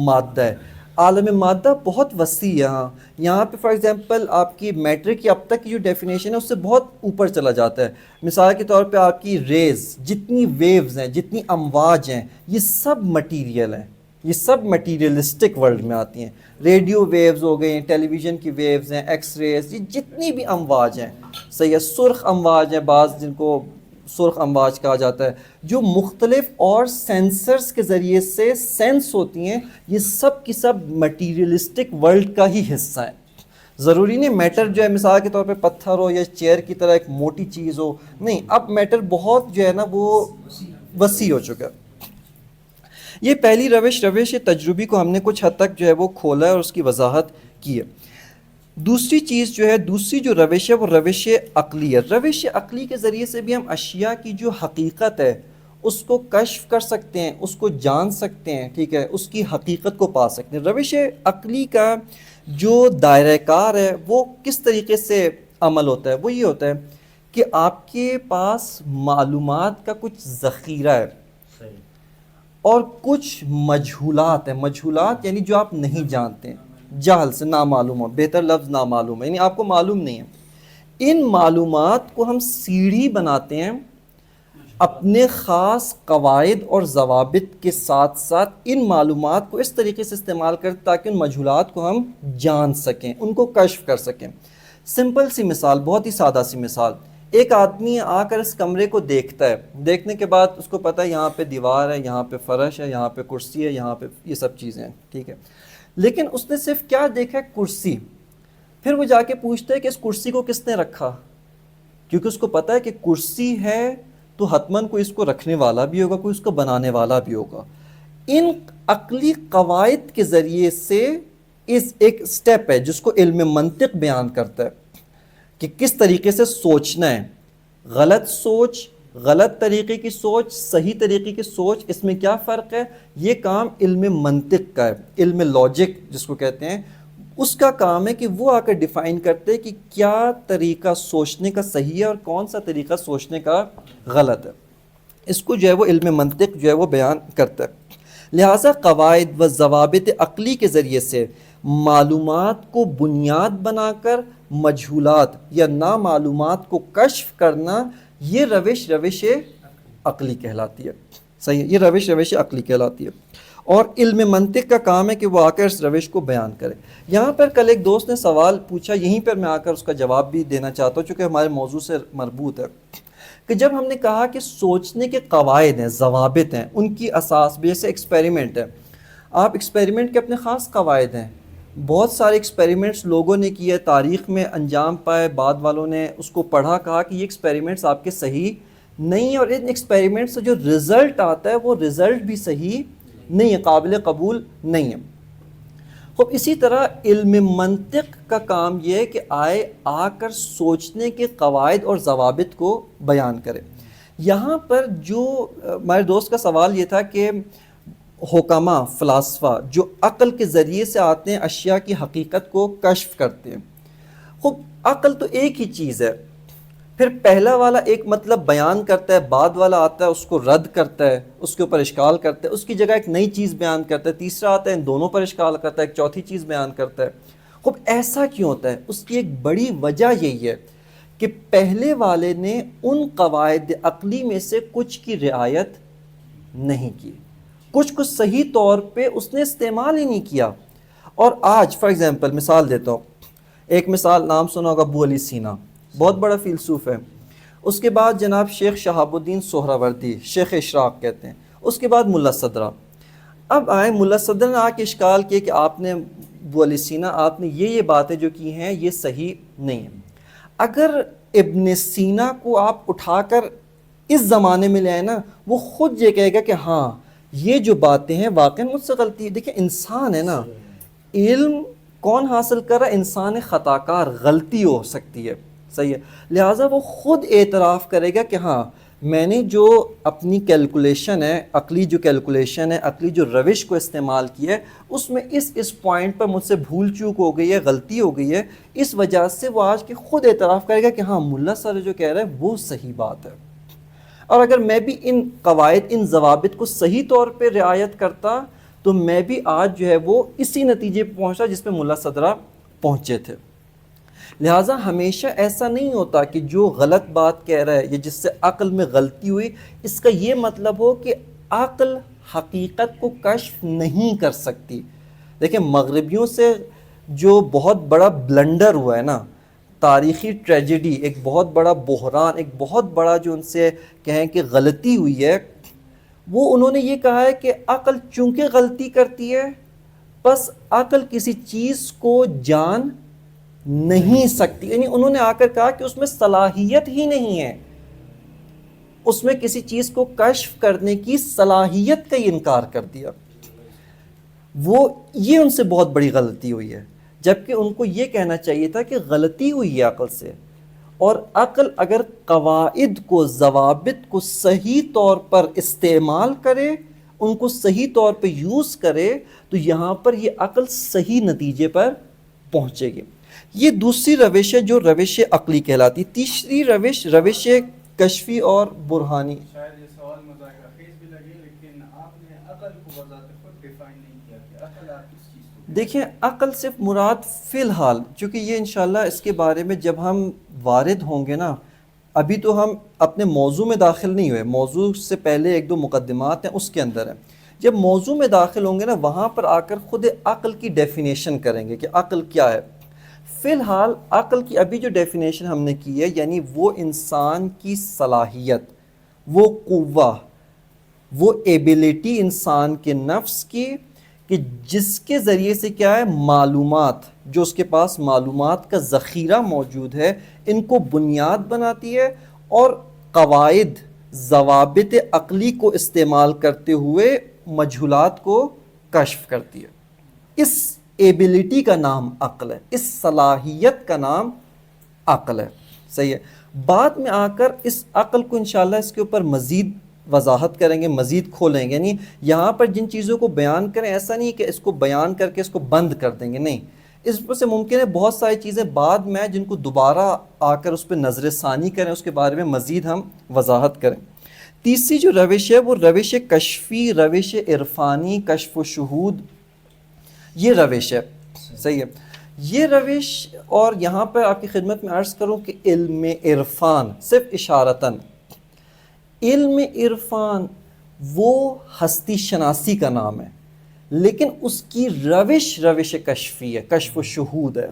مادہ ہے. عالم مادہ بہت وسیع ہے. ہاں یہاں پہ فار ایگزامپل آپ کی میٹر کی اب تک کی جو ڈیفینیشن ہے اس سے بہت اوپر چلا جاتا ہے. مثال کے طور پہ آپ کی ریز، جتنی ویوز ہیں، جتنی امواج ہیں، یہ سب مٹیریل ہیں، یہ سب مٹیریلسٹک ورلڈ میں آتی ہیں. ریڈیو ویوز ہو گئی، ٹیلی ویژن کی ویوز ہیں، ایکس ریز، یہ جتنی بھی امواج ہیں، صحیح ہے، سرخ امواج ہیں بعض جن کو سرخ امواج کہا جاتا ہے، جو مختلف اور سینسرز کے ذریعے سے سینس ہوتی ہیں، یہ سب کی سب مٹیریلسٹک ورلڈ کا ہی حصہ ہیں. ضروری نہیں میٹر جو ہے مثال کے طور پہ پتھر ہو یا چیئر کی طرح ایک موٹی چیز ہو، نہیں، اب میٹر بہت جو ہے نا وہ وسیع ہو چکا ہے. یہ پہلی روش تجربی کو ہم نے کچھ حد تک جو ہے وہ کھولا ہے اور اس کی وضاحت کی ہے. دوسری چیز جو ہے، دوسری جو روش ہے وہ روش عقلی ہے. روش عقلی کے ذریعے سے بھی ہم اشیاء کی جو حقیقت ہے اس کو کشف کر سکتے ہیں، اس کو جان سکتے ہیں، ٹھیک ہے، اس کی حقیقت کو پا سکتے ہیں. روش عقلی کا جو دائرہ کار ہے وہ کس طریقے سے عمل ہوتا ہے؟ وہ یہ ہوتا ہے کہ آپ کے پاس معلومات کا کچھ ذخیرہ ہے اور کچھ مجہولات ہیں. مجہولات یعنی جو آپ نہیں جانتے ہیں، جہل سے نامعلوم ہو، بہتر لفظ نامعلوم ہے، یعنی آپ کو معلوم نہیں ہے. ان معلومات کو ہم سیڑھی بناتے ہیں اپنے خاص قواعد اور ضوابط کے ساتھ ساتھ. ان معلومات کو اس طریقے سے استعمال کرتے تاکہ ان مجہولات کو ہم جان سکیں، ان کو کشف کر سکیں. سمپل سی مثال، بہت ہی سادہ سی مثال، ایک آدمی آ کر اس کمرے کو دیکھتا ہے، دیکھنے کے بعد اس کو پتہ ہے یہاں پہ دیوار ہے، یہاں پہ فرش ہے، یہاں پہ کرسی ہے، یہاں پہ یہ سب چیزیں ہیں، ٹھیک ہے. لیکن اس نے صرف کیا دیکھا ہے؟ کرسی. پھر وہ جا کے پوچھتا ہے کہ اس کرسی کو کس نے رکھا، کیونکہ اس کو پتہ ہے کہ کرسی ہے تو حتماً کوئی اس کو رکھنے والا بھی ہوگا، کوئی اس کو بنانے والا بھی ہوگا. ان عقلی قواعد کے ذریعے سے اس ایک سٹیپ ہے جس کو علم منطق بیان کرتا ہے کہ کس طریقے سے سوچنا ہے. غلط سوچ، غلط طریقے کی سوچ، صحیح طریقے کی سوچ، اس میں کیا فرق ہے؟ یہ کام علم منطق کا ہے، علم لاجک جس کو کہتے ہیں، اس کا کام ہے کہ وہ آ کر ڈیفائن کرتے ہیں کہ کیا طریقہ سوچنے کا صحیح ہے اور کون سا طریقہ سوچنے کا غلط ہے۔ اس کو جو ہے وہ علم منطق جو ہے وہ بیان کرتا ہے۔ لہٰذا قواعد و ضوابط عقلی کے ذریعے سے معلومات کو بنیاد بنا کر مجہولات یا نامعلومات کو کشف کرنا، یہ روش عقلی کہلاتی ہے۔ صحیح ہے، یہ روش عقلی کہلاتی ہے، اور علم منطق کا کام ہے کہ وہ آ کر اس روش کو بیان کرے۔ یہاں پر کل ایک دوست نے سوال پوچھا، یہیں پر میں آ کر اس کا جواب بھی دینا چاہتا ہوں چونکہ ہمارے موضوع سے مربوط ہے، کہ جب ہم نے کہا کہ سوچنے کے قواعد ہیں، ضوابط ہیں، ان کی اساس جیسے ایکسپیریمنٹ ہے، آپ ایکسپیریمنٹ کے اپنے خاص قواعد ہیں، بہت سارے ایکسپیریمنٹس لوگوں نے کیے، تاریخ میں انجام پائے، بعد والوں نے اس کو پڑھا، کہا کہ یہ ایکسپیریمنٹس آپ کے صحیح نہیں ہیں، اور ان ایکسپیریمنٹ سے جو رزلٹ آتا ہے وہ رزلٹ بھی صحیح نہیں ہے، قابل قبول نہیں ہے۔ خب اسی طرح علم منطق کا کام یہ ہے کہ آ کر سوچنے کے قواعد اور ضوابط کو بیان کرے۔ یہاں پر جو ہمارے دوست کا سوال یہ تھا کہ حکماء، فلاسفہ جو عقل کے ذریعے سے آتے ہیں، اشیاء کی حقیقت کو کشف کرتے ہیں۔ خب عقل تو ایک ہی چیز ہے، پھر پہلا والا ایک مطلب بیان کرتا ہے، بعد والا آتا ہے اس کو رد کرتا ہے، اس کے اوپر اشکال کرتا ہے، اس کی جگہ ایک نئی چیز بیان کرتا ہے، تیسرا آتا ہے ان دونوں پر اشکال کرتا ہے، ایک چوتھی چیز بیان کرتا ہے۔ خب ایسا کیوں ہوتا ہے؟ اس کی ایک بڑی وجہ یہی ہے کہ پہلے والے نے ان قواعد عقلی میں سے کچھ کی رعایت نہیں کی، کچھ کو صحیح طور پہ اس نے استعمال ہی نہیں کیا۔ اور آج فار ایگزامپل مثال دیتا ہوں، ایک مثال نام سنا ہوگا ابو علی سینا، بہت بڑا فیلسوف ہے۔ اس کے بعد جناب شیخ شہاب الدین سہروردی، شیخ اشراق کہتے ہیں، اس کے بعد ملا صدرہ۔ اب آئے ملا صدرہ نے آ کے اشکال کیا کہ آپ نے ابو علی سینا، آپ نے یہ باتیں جو کی ہیں یہ صحیح نہیں ہیں۔ اگر ابن سینا کو آپ اٹھا کر اس زمانے میں لے آئے نا، وہ خود یہ کہے گا کہ ہاں یہ جو باتیں ہیں واقعی مجھ سے غلطی ہے۔ دیکھیں انسان ہے نا، علم کون حاصل کر رہا ہے؟ انسان خطا کار، غلطی ہو سکتی ہے، صحیح ہے، لہٰذا وہ خود اعتراف کرے گا کہ ہاں میں نے جو اپنی کیلکولیشن ہے، عقلی جو کیلکولیشن ہے، عقلی جو روش کو استعمال کیا ہے، اس میں اس پوائنٹ پر مجھ سے بھول چوک ہو گئی ہے، غلطی ہو گئی ہے، اس وجہ سے وہ آج کے خود اعتراف کرے گا کہ ہاں ملا صاحب جو کہہ رہا ہے وہ صحیح بات ہے۔ اور اگر میں بھی ان قواعد، ان ضوابط کو صحیح طور پہ رعایت کرتا تو میں بھی آج جو ہے وہ اسی نتیجے پہ پہنچا جس پہ ملا صدرہ پہنچے تھے۔ لہٰذا ہمیشہ ایسا نہیں ہوتا کہ جو غلط بات کہہ رہا ہے یا جس سے عقل میں غلطی ہوئی، اس کا یہ مطلب ہو کہ عقل حقیقت کو کشف نہیں کر سکتی۔ دیکھیں مغربیوں سے جو بہت بڑا بلنڈر ہوا ہے نا، تاریخی ٹریجڈی، ایک بہت بڑا بحران، ایک بہت بڑا جو ان سے کہیں کہ غلطی ہوئی ہے، وہ انہوں نے یہ کہا ہے کہ عقل چونکہ غلطی کرتی ہے، بس عقل کسی چیز کو جان نہیں سکتی، یعنی انہوں نے آ کر کہا کہ اس میں صلاحیت ہی نہیں ہے، اس میں کسی چیز کو کشف کرنے کی صلاحیت کا ہی انکار کر دیا۔ وہ یہ ان سے بہت بڑی غلطی ہوئی ہے، جبکہ ان کو یہ کہنا چاہیے تھا کہ غلطی ہوئی ہے عقل سے، اور عقل اگر قواعد کو، ضوابط کو صحیح طور پر استعمال کرے، ان کو صحیح طور پہ یوز کرے، تو یہاں پر یہ عقل صحیح نتیجے پر پہنچے گی۔ یہ دوسری روش ہے جو روش عقلی کہلاتی۔ تیسری روش کشفی اور برہانی۔ شاید یہ سوال مذاکرہ خیز بھی لگے، لیکن آپ نے عقل کو بذات خود ڈیفائن نہیں کیا کہ عقل آپ کس چیز کو؟ دیکھیں عقل صرف مراد فی الحال، چونکہ یہ انشاءاللہ اس کے بارے میں جب ہم وارد ہوں گے نا، ابھی تو ہم اپنے موضوع میں داخل نہیں ہوئے، موضوع سے پہلے ایک دو مقدمات ہیں اس کے اندر ہیں، جب موضوع میں داخل ہوں گے نا وہاں پر آ کر خود عقل کی ڈیفینیشن کریں گے کہ عقل کیا ہے۔ فی الحال عقل کی ابھی جو ڈیفینیشن ہم نے کی ہے، یعنی وہ انسان کی صلاحیت، وہ قوہ، وہ ایبیلٹی انسان کے نفس کی کہ جس کے ذریعے سے کیا ہے، معلومات، جو اس کے پاس معلومات کا ذخیرہ موجود ہے، ان کو بنیاد بناتی ہے اور قواعد، ضوابط عقلی کو استعمال کرتے ہوئے مجہولات کو کشف کرتی ہے۔ اس ایبیلٹی کا نام عقل ہے، اس صلاحیت کا نام عقل ہے، صحیح ہے۔ بعد میں آ کر اس عقل کو انشاءاللہ اس کے اوپر مزید وضاحت کریں گے، مزید کھولیں گے. یعنی یہاں پر جن چیزوں کو بیان کریں ایسا نہیں کہ اس کو بیان کر کے اس کو بند کر دیں گے، نہیں، اس پر سے ممکن ہے بہت ساری چیزیں بعد میں آئیں جن کو دوبارہ آ کر اس پہ نظر ثانی کریں، اس کے بارے میں مزید ہم وضاحت کریں. تیسری جو روش ہے وہ روش کشفی، روش عرفانی، کشف و شہود، یہ روش ہے. صحیح ہے. یہ روش، اور یہاں پر آپ کی خدمت میں عرض کروں کہ علم عرفان، صرف اشارتاً علم عرفان وہ ہستی شناسی کا نام ہے، لیکن اس کی روش کشفی ہے، کشف و شہود ہے.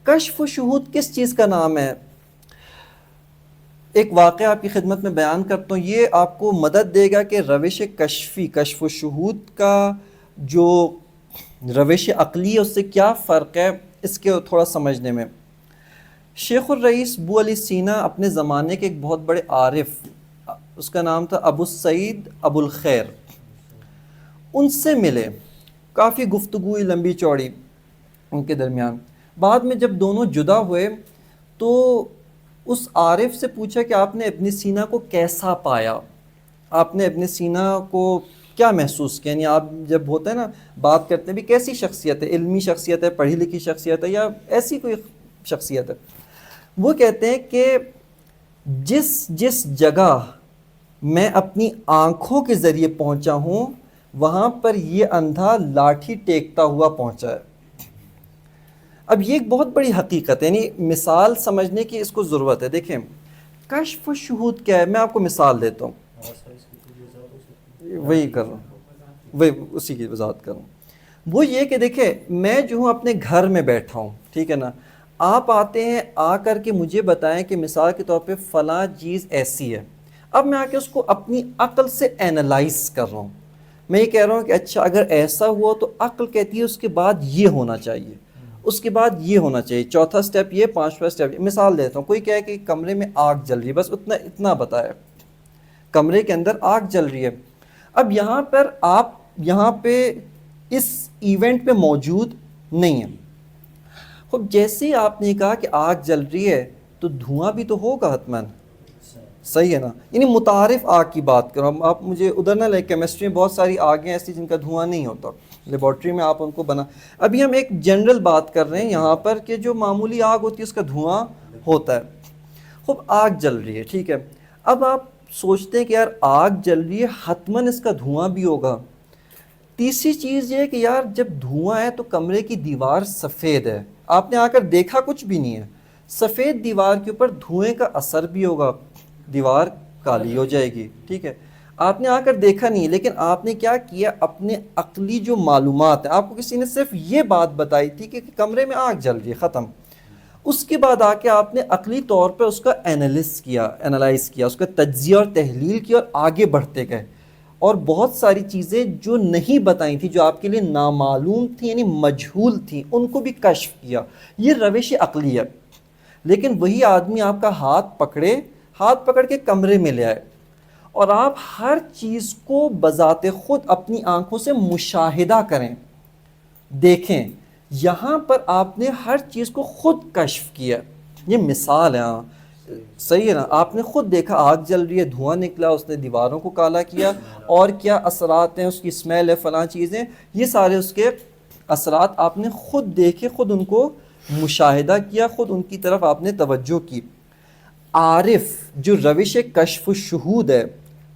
کشف و شہود کس چیز کا نام ہے؟ ایک واقعہ آپ کی خدمت میں بیان کرتا ہوں، یہ آپ کو مدد دے گا کہ روش کشفی، کشف و شہود کا جو روش عقلی ہے اس سے کیا فرق ہے، اس کے تھوڑا سمجھنے میں. شیخ الرئیس بو علی سینا اپنے زمانے کے ایک بہت بڑے عارف، اس کا نام تھا ابو سعید ابو الخیر، ان سے ملے، کافی گفتگو ہوئی لمبی چوڑی ان کے درمیان. بعد میں جب دونوں جدا ہوئے تو اس عارف سے پوچھا کہ آپ نے ابن سینا کو کیسا پایا، آپ نے ابن سینا کو کیا محسوس کیا، یعنی آپ جب ہوتا ہے نا بات کرتے ہیں بھی کیسی شخصیت ہے، علمی شخصیت ہے، پڑھی لکھی شخصیت ہے، یا ایسی کوئی شخصیت ہے. وہ کہتے ہیں کہ جس جگہ میں اپنی آنکھوں کے ذریعے پہنچا ہوں وہاں پر یہ اندھا لاٹھی ٹیکتا ہوا پہنچا ہے. اب یہ ایک بہت بڑی حقیقت ہے، یعنی مثال سمجھنے کی اس کو ضرورت ہے. دیکھیں کشف و شہود کیا ہے، میں آپ کو مثال دیتا ہوں، وہی کر رہا ہوں، وہی اسی کی وضاحت کر رہا ہوں. وہ یہ کہ دیکھیں میں جو ہوں اپنے گھر میں بیٹھا ہوں، ٹھیک ہے نا، آپ آتے ہیں، آ کر کے مجھے بتائیں کہ مثال کے طور پہ فلاں چیز ایسی ہے. اب میں آ کے اس کو اپنی عقل سے اینالائز کر رہا ہوں، میں یہ کہہ رہا ہوں کہ اچھا اگر ایسا ہوا تو عقل کہتی ہے اس کے بعد یہ ہونا چاہیے، اس کے بعد یہ ہونا چاہیے، چوتھا سٹیپ یہ، پانچواں سٹیپ یہ. مثال دیتا ہوں، کوئی کہے کہ کمرے میں آگ جل رہی ہے، بس اتنا بتایا، کمرے کے اندر آگ جل رہی ہے. اب یہاں پر آپ یہاں پہ اس ایونٹ پہ موجود نہیں ہیں. خب جیسے ہی آپ نے کہا کہ آگ جل رہی ہے تو دھواں بھی تو ہوگا حتماً، صحیح ہے نا، یعنی متعارف آگ کی بات کرو. آپ مجھے ادھر نہ لیں، کیمسٹری میں بہت ساری آگیں ایسی جن کا دھواں نہیں ہوتا، لیبارٹری میں آپ ان کو بنا. ابھی ہم ایک جنرل بات کر رہے ہیں یہاں پر کہ جو معمولی آگ ہوتی ہے اس کا دھواں ہوتا ہے. خب آگ جل رہی ہے، ٹھیک ہے. اب آپ سوچتے ہیں کہ یار آگ جل رہی ہے حتماً اس کا دھواں بھی ہوگا. تیسری چیز یہ کہ یار جب دھواں ہے تو کمرے کی دیوار سفید ہے، آپ نے آ کر دیکھا کچھ بھی نہیں ہے، سفید دیوار کے اوپر دھوئیں کا اثر بھی ہوگا، دیوار کالی ہو جائے گی، ٹھیک ہے. آپ نے آ کر دیکھا نہیں، لیکن آپ نے کیا کیا، اپنے عقلی جو معلومات ہیں، آپ کو کسی نے صرف یہ بات بتائی تھی کہ کمرے میں آگ جل رہی ہے، ختم. اس کے بعد آ کے آپ نے عقلی طور پہ اس کا اینالائز کیا، اس کا تجزیہ اور تحلیل کیا اور آگے بڑھتے گئے، اور بہت ساری چیزیں جو نہیں بتائی تھیں، جو آپ کے لیے نامعلوم تھیں یعنی مجہول تھیں، ان کو بھی کشف کیا. یہ روش عقلی ہے. لیکن وہی آدمی آپ کا ہاتھ پکڑ کے کمرے میں لے آئے اور آپ ہر چیز کو بذات خود اپنی آنکھوں سے مشاہدہ کریں، دیکھیں، یہاں پر آپ نے ہر چیز کو خود کشف کیا. یہ مثال ہے، ہاں صحیح ہے نا. آپ نے خود دیکھا آگ جل رہی ہے، دھواں نکلا، اس نے دیواروں کو کالا کیا، اور کیا اثرات ہیں، اس کی اسمیل ہے، فلاں چیزیں، یہ سارے اس کے اثرات آپ نے خود دیکھے، خود ان کو مشاہدہ کیا، خود ان کی طرف آپ نے توجہ کی. عارف جو روش کشف و شہود ہے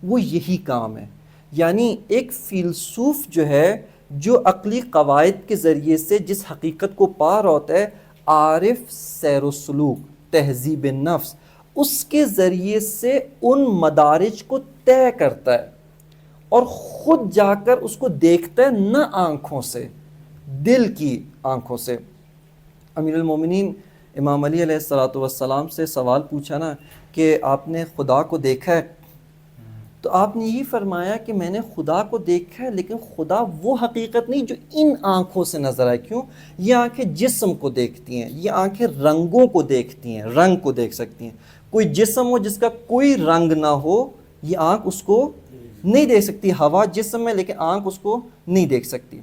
وہ یہی کام ہے. یعنی ایک فیلسوف جو ہے، جو عقلی قواعد کے ذریعے سے جس حقیقت کو پا رہا ہوتا ہے، عارف سیر و سلوک، تہذیب نفس، اس کے ذریعے سے ان مدارج کو طے کرتا ہے اور خود جا کر اس کو دیکھتا ہے، نہ آنکھوں سے، دل کی آنکھوں سے. امیر المومنین امام علی علیہ السلام سے سوال پوچھا نا کہ آپ نے خدا کو دیکھا ہے، تو آپ نے یہی فرمایا کہ میں نے خدا کو دیکھا ہے، لیکن خدا وہ حقیقت نہیں جو ان آنکھوں سے نظر آئے. کیوں؟ یہ آنکھیں جسم کو دیکھتی ہیں، یہ آنکھیں رنگوں کو دیکھتی ہیں، رنگ کو دیکھ سکتی ہیں. کوئی جسم ہو جس کا کوئی رنگ نہ ہو، یہ آنکھ اس کو نہیں دیکھ سکتی. ہوا جسم ہے لیکن آنکھ اس کو نہیں دیکھ سکتی.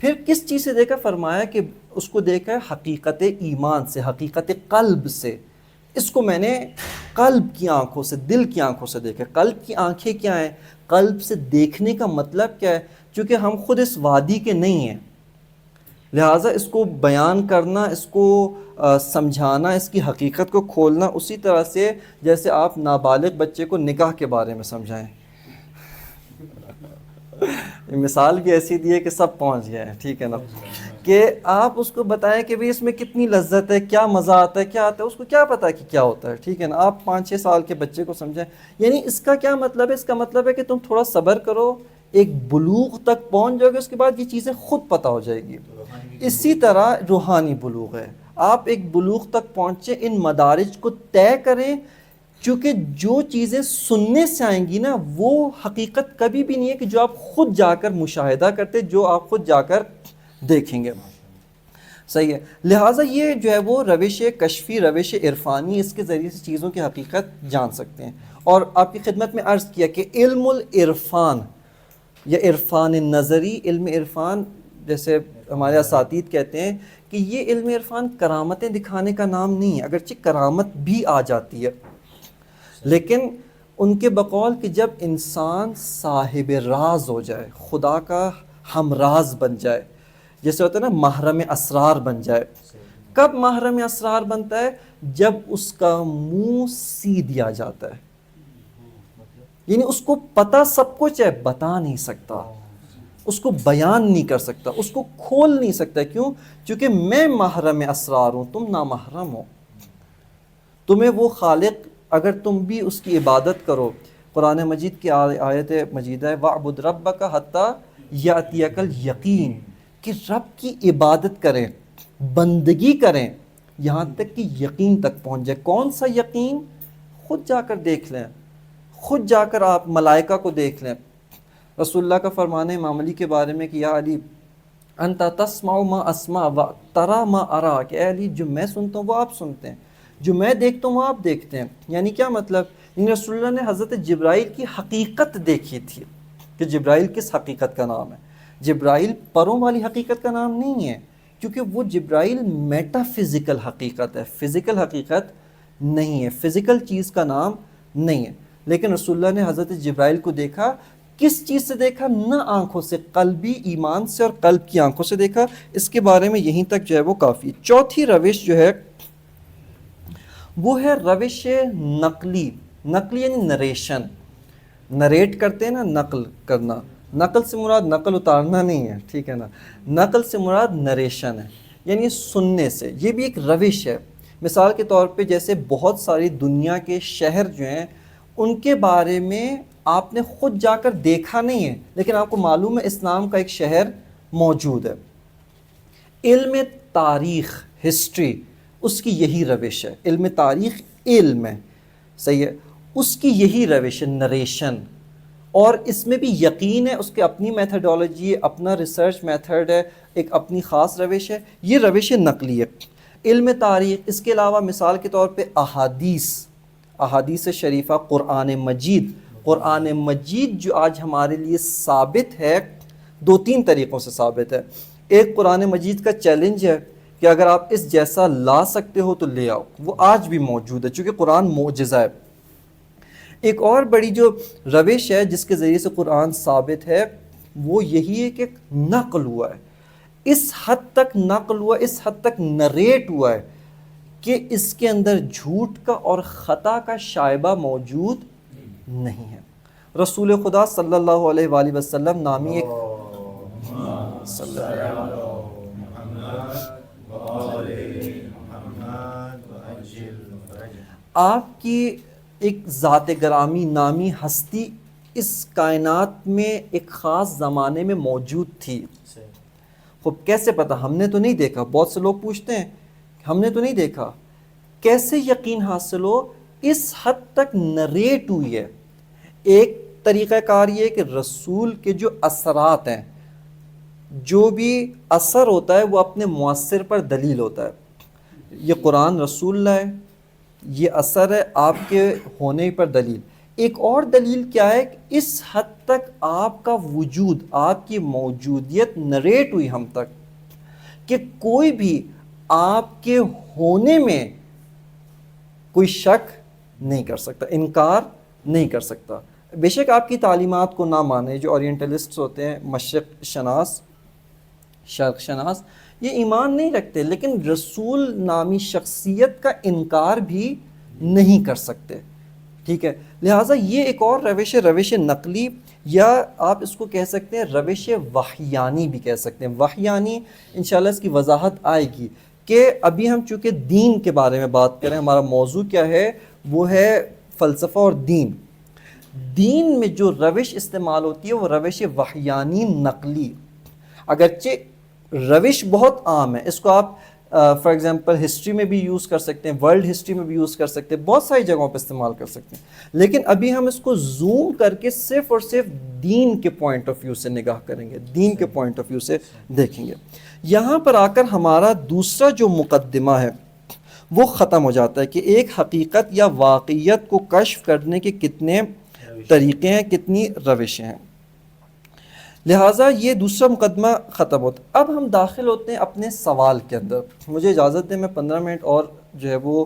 پھر کس چیز سے دیکھا؟ فرمایا کہ اس کو دیکھا ہے حقیقت ایمان سے، حقیقت قلب سے. اس کو میں نے قلب کی آنکھوں سے، دل کی آنکھوں سے دیکھا۔ قلب کی آنکھیں کیا ہیں؟ قلب سے دیکھنے کا مطلب کیا ہے؟ چونکہ ہم خود اس وادی کے نہیں ہیں، لہٰذا اس کو بیان کرنا، اس کو سمجھانا، اس کی حقیقت کو کھولنا اسی طرح سے جیسے آپ نابالغ بچے کو نکاح کے بارے میں سمجھائیں۔ مثال بھی ایسی دی ہے کہ سب پہنچ گئے ہیں، ٹھیک ہے نا، کہ آپ اس کو بتائیں کہ بھئی اس میں کتنی لذت ہے، کیا مزہ آتا ہے، کیا آتا ہے، اس کو کیا پتہ ہے کہ کیا ہوتا ہے، ٹھیک ہے نا۔ آپ 5-6 سال کے بچے کو سمجھائیں، یعنی اس کا کیا مطلب ہے؟ اس کا مطلب ہے کہ تم تھوڑا صبر کرو، ایک بلوغ تک پہنچ جاؤ گے، اس کے بعد یہ چیزیں خود پتہ ہو جائے گی۔ اسی طرح روحانی بلوغ ہے، آپ ایک بلوغ تک پہنچے، ان مدارج کو طے کریں، چونکہ جو چیزیں سننے سے آئیں گی نا وہ حقیقت کبھی بھی نہیں ہے کہ جو آپ خود جا کر مشاہدہ کرتے، جو آپ خود جا کر دیکھیں گے، صحیح ہے۔ لہٰذا یہ جو ہے وہ روش کشفی، روش عرفانی، اس کے ذریعے سے چیزوں کی حقیقت جان سکتے ہیں۔ اور آپ کی خدمت میں عرض کیا کہ علم العرفان یا عرفان نظری، علم عرفان جیسے ہمارے اساتید کہتے ہیں کہ یہ علم عرفان کرامتیں دکھانے کا نام نہیں ہے، اگرچہ کرامت بھی آ جاتی ہے، لیکن ان کے بقول کہ جب انسان صاحب راز ہو جائے، خدا کا ہم راز بن جائے، جیسے ہوتا ہے نا محرم اسرار بن جائے۔ کب محرم اسرار بنتا ہے؟ جب اس کا منہ سی دیا جاتا ہے، یعنی اس کو پتہ سب کچھ ہے، بتا نہیں سکتا، اس کو بیان نہیں کر سکتا، اس کو کھول نہیں سکتا۔ کیوں؟ چونکہ میں محرم اسرار ہوں، تم نامحرم ہو۔ تمہیں وہ خالق، اگر تم بھی اس کی عبادت کرو، قرآن مجید کی آیت مجیدہ ہے وَاعْبُدْ رَبَّكَ حَتَّى يَأْتِيَكَ الْيَقِينُ، کہ رب کی عبادت کریں، بندگی کریں، یہاں تک کہ یقین تک پہنچ جائے۔ کون سا یقین؟ خود جا کر دیکھ لیں، خود جا کر آپ ملائکہ کو دیکھ لیں۔ رسول اللہ کا فرمان ہے امام علی کے بارے میں کہ یا علی انت تسمع ما اسمع و ترى ما ارى، کہ اے علی جو میں سنتا ہوں وہ آپ سنتے ہیں، جو میں دیکھتا ہوں وہ آپ دیکھتے ہیں۔ یعنی کیا مطلب؟ یعنی رسول اللہ نے حضرت جبرائیل کی حقیقت دیکھی تھی کہ جبرائیل کس حقیقت کا نام ہے۔ جبرائیل پروں والی حقیقت کا نام نہیں ہے، کیونکہ وہ جبرائیل میٹا فزیکل حقیقت ہے، فزیکل حقیقت نہیں ہے، فزیکل چیز کا نام نہیں ہے۔ لیکن رسول اللہ نے حضرت جبرائیل کو دیکھا، کس چیز سے دیکھا؟ نہ آنکھوں سے، قلبی ایمان سے اور قلب کی آنکھوں سے دیکھا۔ اس کے بارے میں یہیں تک جو ہے وہ کافی۔ چوتھی روش جو ہے وہ ہے روش نقلی۔ نقلی یعنی نریشن، نریٹ کرتے ہیں نا، نقل کرنا۔ نقل سے مراد نقل اتارنا نہیں ہے، ٹھیک ہے نا، نقل سے مراد نریشن ہے، یعنی سننے سے۔ یہ بھی ایک روش ہے۔ مثال کے طور پہ جیسے بہت ساری دنیا کے شہر جو ہیں ان کے بارے میں آپ نے خود جا کر دیکھا نہیں ہے، لیکن آپ کو معلوم ہے اس نام کا ایک شہر موجود ہے۔ علم تاریخ، ہسٹری، اس کی یہی روش ہے۔ علم تاریخ علم ہے، صحیح ہے، اس کی یہی روش ہے، نریشن۔ اور اس میں بھی یقین ہے، اس کی اپنی میتھڈولوجی ہے، اپنا ریسرچ میتھڈ ہے، ایک اپنی خاص روش ہے، یہ روش نقلی ہے۔ علم تاریخ، اس کے علاوہ مثال کے طور پہ احادیث شریفہ، قرآن مجید۔ قرآن مجید جو آج ہمارے لیے ثابت ہے، 2-3 طریقوں سے ثابت ہے۔ ایک قرآن مجید کا چیلنج ہے کہ اگر آپ اس جیسا لا سکتے ہو تو لے آؤ، وہ آج بھی موجود ہے چونکہ قرآن معجزہ ہے۔ ایک اور بڑی جو روش ہے جس کے ذریعے سے قرآن ثابت ہے وہ یہی ہے کہ نقل ہوا ہے، اس حد تک نقل ہوا، اس حد تک نریٹ ہوا ہے کہ اس کے اندر جھوٹ کا اور خطا کا شائبہ موجود نہیں ہے۔ رسول خدا صلی اللہ علیہ وآلہ وسلم نامی ایک آپ کی ایک ذات گرامی نامی ہستی اس کائنات میں ایک خاص زمانے میں موجود تھی۔ خب کیسے پتہ؟ ہم نے تو نہیں دیکھا۔ بہت سے لوگ پوچھتے ہیں ہم نے تو نہیں دیکھا، کیسے یقین حاصل ہو؟ اس حد تک نریٹ ہوئی ہے۔ ایک طریقہ کار یہ ہے کہ رسول کے جو اثرات ہیں، جو بھی اثر ہوتا ہے وہ اپنے مؤثر پر دلیل ہوتا ہے۔ یہ قرآن رسول اللہ ہے، یہ اثر ہے آپ کے ہونے پر دلیل۔ ایک اور دلیل کیا ہے کہ اس حد تک آپ کا وجود، آپ کی موجودیت نریٹ ہوئی ہم تک کہ کوئی بھی آپ کے ہونے میں کوئی شک نہیں کر سکتا، انکار نہیں کر سکتا. بے شک آپ کی تعلیمات کو نہ مانے جو اورینٹلسٹس ہوتے ہیں، مشرق شناس، شرق شناس، یہ ایمان نہیں رکھتے لیکن رسول نامی شخصیت کا انکار بھی نہیں کر سکتے. ٹھیک ہے، لہٰذا یہ ایک اور روش نقلی، یا آپ اس کو کہہ سکتے ہیں روش وحیانی بھی کہہ سکتے ہیں. وحیانی انشاءاللہ اس کی وضاحت آئے گی کہ ابھی ہم چونکہ دین کے بارے میں بات کریں، ہمارا موضوع کیا ہے، وہ ہے فلسفہ اور دین. دین میں جو روش استعمال ہوتی ہے وہ روش وحیانی نقلی. اگرچہ روش بہت عام ہے، اس کو آپ فار ایگزامپل ہسٹری میں بھی یوز کر سکتے ہیں، ورلڈ ہسٹری میں بھی یوز کر سکتے ہیں، بہت ساری جگہوں پہ استعمال کر سکتے ہیں، لیکن ابھی ہم اس کو زوم کر کے صرف اور صرف دین کے پوائنٹ آف ویو سے نگاہ کریں گے، دین کے پوائنٹ آف ویو سے دیکھیں گے. یہاں پر آ کر ہمارا دوسرا جو مقدمہ ہے وہ ختم ہو جاتا ہے کہ ایک حقیقت یا واقعیت کو کشف کرنے کے کتنے طریقے ہیں، کتنی روشیں ہیں. لہٰذا یہ دوسرا مقدمہ ختم ہوتا ہے. اب ہم داخل ہوتے ہیں اپنے سوال کے اندر. مجھے اجازت دیں میں 15 منٹ اور جو ہے وہ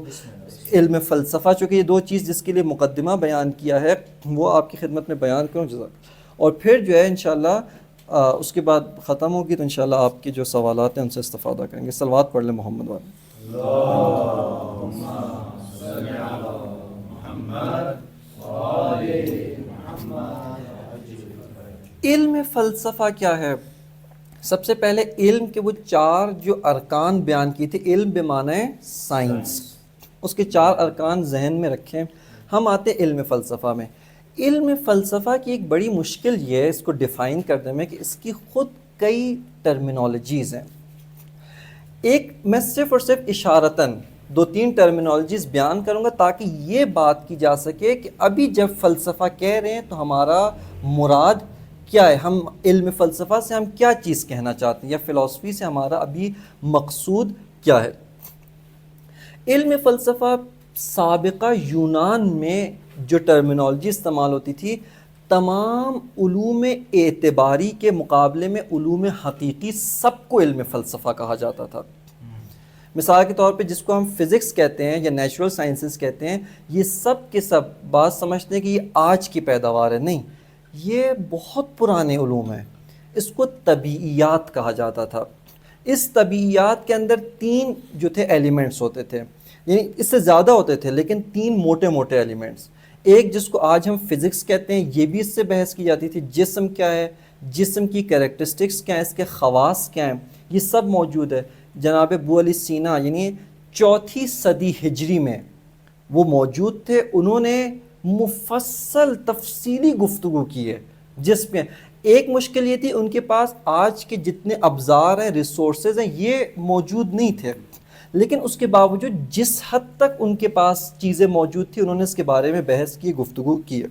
علم فلسفہ، چونکہ یہ دو چیز جس کے لیے مقدمہ بیان کیا ہے وہ آپ کی خدمت میں بیان کروں جزاک. اور پھر جو ہے انشاءاللہ اس کے بعد ختم ہوگی تو انشاءاللہ آپ کے جو سوالات ہیں ان سے استفادہ کریں گے. صلوات پڑھ لیں محمد والے. علم فلسفہ کیا ہے؟ سب سے پہلے علم کے وہ 4 جو ارکان بیان کی تھے، علم بمعنی سائنس، اس کے 4 ارکان ذہن میں رکھیں. ہم آتے علم فلسفہ میں. علم فلسفہ کی ایک بڑی مشکل یہ ہے اس کو ڈیفائن کرنے میں کہ اس کی خود کئی ٹرمینالوجیز ہیں. ایک میں صرف اور صرف اشارتاً 2-3 ٹرمینالوجیز بیان کروں گا تاکہ یہ بات کی جا سکے کہ ابھی جب فلسفہ کہہ رہے ہیں تو ہمارا مراد کیا ہے، ہم علم فلسفہ سے ہم کیا چیز کہنا چاہتے ہیں، یا فلسفی سے ہمارا ابھی مقصود کیا ہے. علم فلسفہ سابقہ یونان میں جو ٹرمینالوجی استعمال ہوتی تھی، تمام علوم اعتباری کے مقابلے میں علوم حقیقی سب کو علم فلسفہ کہا جاتا تھا. مثال کے طور پہ جس کو ہم فزکس کہتے ہیں یا نیچرل سائنسز کہتے ہیں، یہ سب کے سب بات سمجھتے ہیں کہ یہ آج کی پیداوار ہے. نہیں، یہ بہت پرانے علوم ہیں. اس کو طبیعیات کہا جاتا تھا. اس طبیعیات کے اندر 3 جو تھے ایلیمنٹس ہوتے تھے، یعنی اس سے زیادہ ہوتے تھے لیکن 3 موٹے موٹے ایلیمنٹس. ایک جس کو آج ہم فزکس کہتے ہیں، یہ بھی اس سے بحث کی جاتی تھی. جسم کیا ہے، جسم کی کریکٹرسٹکس کیا ہیں، اس کے خواص کیا ہیں، یہ سب موجود ہے. جناب ابو علی سینا یعنی 4 صدی ہجری میں وہ موجود تھے. انہوں نے مفصل تفصیلی گفتگو کی ہے جس میں ایک مشکل یہ تھی ان کے پاس آج کے جتنے ابزار ہیں، ریسورسز ہیں، یہ موجود نہیں تھے، لیکن اس کے باوجود جس حد تک ان کے پاس چیزیں موجود تھیں انہوں نے اس کے بارے میں بحث کی، گفتگو کی ہے.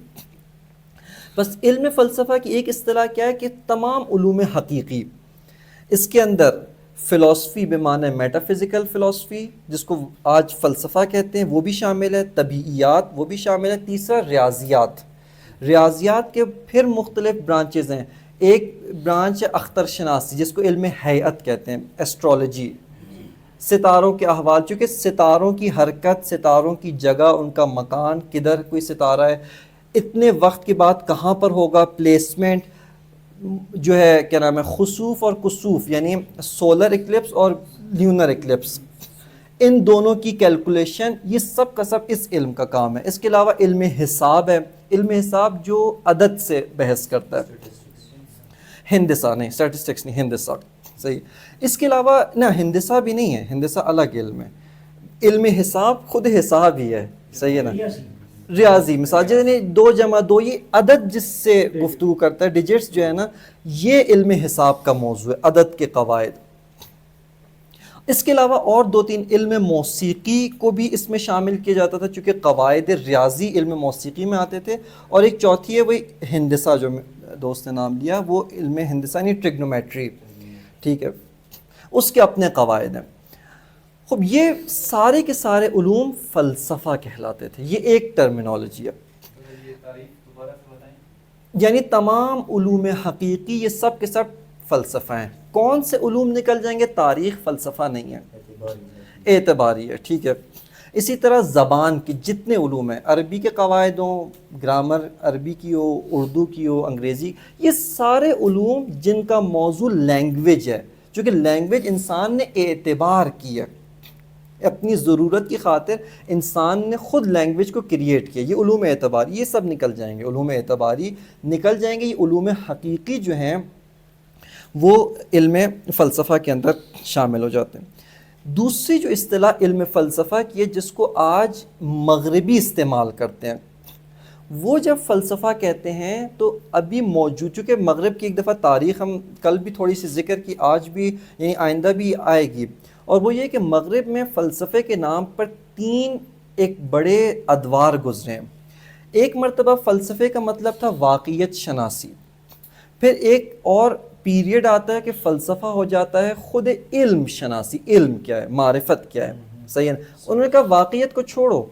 بس علم فلسفہ کی ایک اصطلاح کیا ہے کہ تمام علوم حقیقی، اس کے اندر فلسفی بمعنی میٹا فزیکل فلسفی جس کو آج فلسفہ کہتے ہیں وہ بھی شامل ہے، طبیعیات وہ بھی شامل ہے. تیسرا ریاضیات. ریاضیات کے پھر مختلف برانچز ہیں. ایک برانچ ہے اختر شناسی جس کو علم ہیئت کہتے ہیں، ایسٹرولوجی، ستاروں کے احوال، چونکہ ستاروں کی حرکت، ستاروں کی جگہ، ان کا مکان، کدھر کوئی ستارہ ہے، اتنے وقت کے بعد کہاں پر ہوگا، پلیسمنٹ جو ہے کیا نام ہے، خسوف اور کسوف یعنی سولر ایکلپس اور لیونر ایکلپس، ان دونوں کی کیلکولیشن، یہ سب کا سب اس علم کا کام ہے. اس کے علاوہ علم حساب ہے، علم حساب جو عدد سے بحث کرتا ہے. ہندسہ نہیں، اسٹیٹسٹکس نہیں، ہندسہ صحیح. اس کے علاوہ نہ ہندسہ بھی نہیں ہے، ہندسہ الگ علم ہے. علم حساب خود حساب ہی ہے، صحیح ہے نا، ریاضی. مثال جیسے 2 جمع 2 یہ عدد جس سے گفتگو کرتا ہے، ڈیجٹس جو ہے نا، یہ علم حساب کا موضوع ہے، عدد کے قواعد. اس کے علاوہ اور 2-3 علم موسیقی کو بھی اس میں شامل کیا جاتا تھا چونکہ قواعد ریاضی علم موسیقی میں آتے تھے. اور ایک چوتھی ہے وہی ہندسہ جو دوست نے نام لیا، وہ علم ہندسہ یعنی ٹریگنومیٹری، ٹھیک ہے، اس کے اپنے قواعد ہیں. خب یہ سارے کے سارے علوم فلسفہ کہلاتے تھے. یہ ایک ٹرمینالوجی ہے. یعنی تمام علوم حقیقی یہ سب کے سب فلسفہ ہیں. کون سے علوم نکل جائیں گے؟ تاریخ فلسفہ نہیں ہے، اعتباری ہے، ٹھیک ہے. اسی طرح زبان کے جتنے علوم ہیں، عربی کے قواعد ہوں، گرامر عربی کی ہو، اردو کی ہو، انگریزی، یہ سارے علوم جن کا موضوع لینگویج ہے، چونکہ لینگویج انسان نے اعتبار کیا، اپنی ضرورت کی خاطر انسان نے خود لینگویج کو کریٹ کیا، یہ علوم اعتباری یہ سب نکل جائیں گے، علوم اعتباری نکل جائیں گے، یہ علوم حقیقی جو ہیں وہ علم فلسفہ کے اندر شامل ہو جاتے ہیں۔ دوسری جو اصطلاح علم فلسفہ کی ہے جس کو آج مغربی استعمال کرتے ہیں، وہ جب فلسفہ کہتے ہیں تو ابھی موجود، چونکہ مغرب کی ایک دفعہ تاریخ ہم کل بھی تھوڑی سی ذکر کی، آج بھی یعنی آئندہ بھی آئے گی، اور وہ یہ کہ مغرب میں فلسفے کے نام پر 3 ایک بڑے ادوار گزرے ہیں۔ ایک مرتبہ فلسفے کا مطلب تھا واقعیت شناسی، پھر ایک اور پیریڈ آتا ہے کہ فلسفہ ہو جاتا ہے خود علم شناسی، علم کیا ہے، معرفت کیا ہے، صحیح ہے۔ انہوں نے کہا واقعیت کو چھوڑو،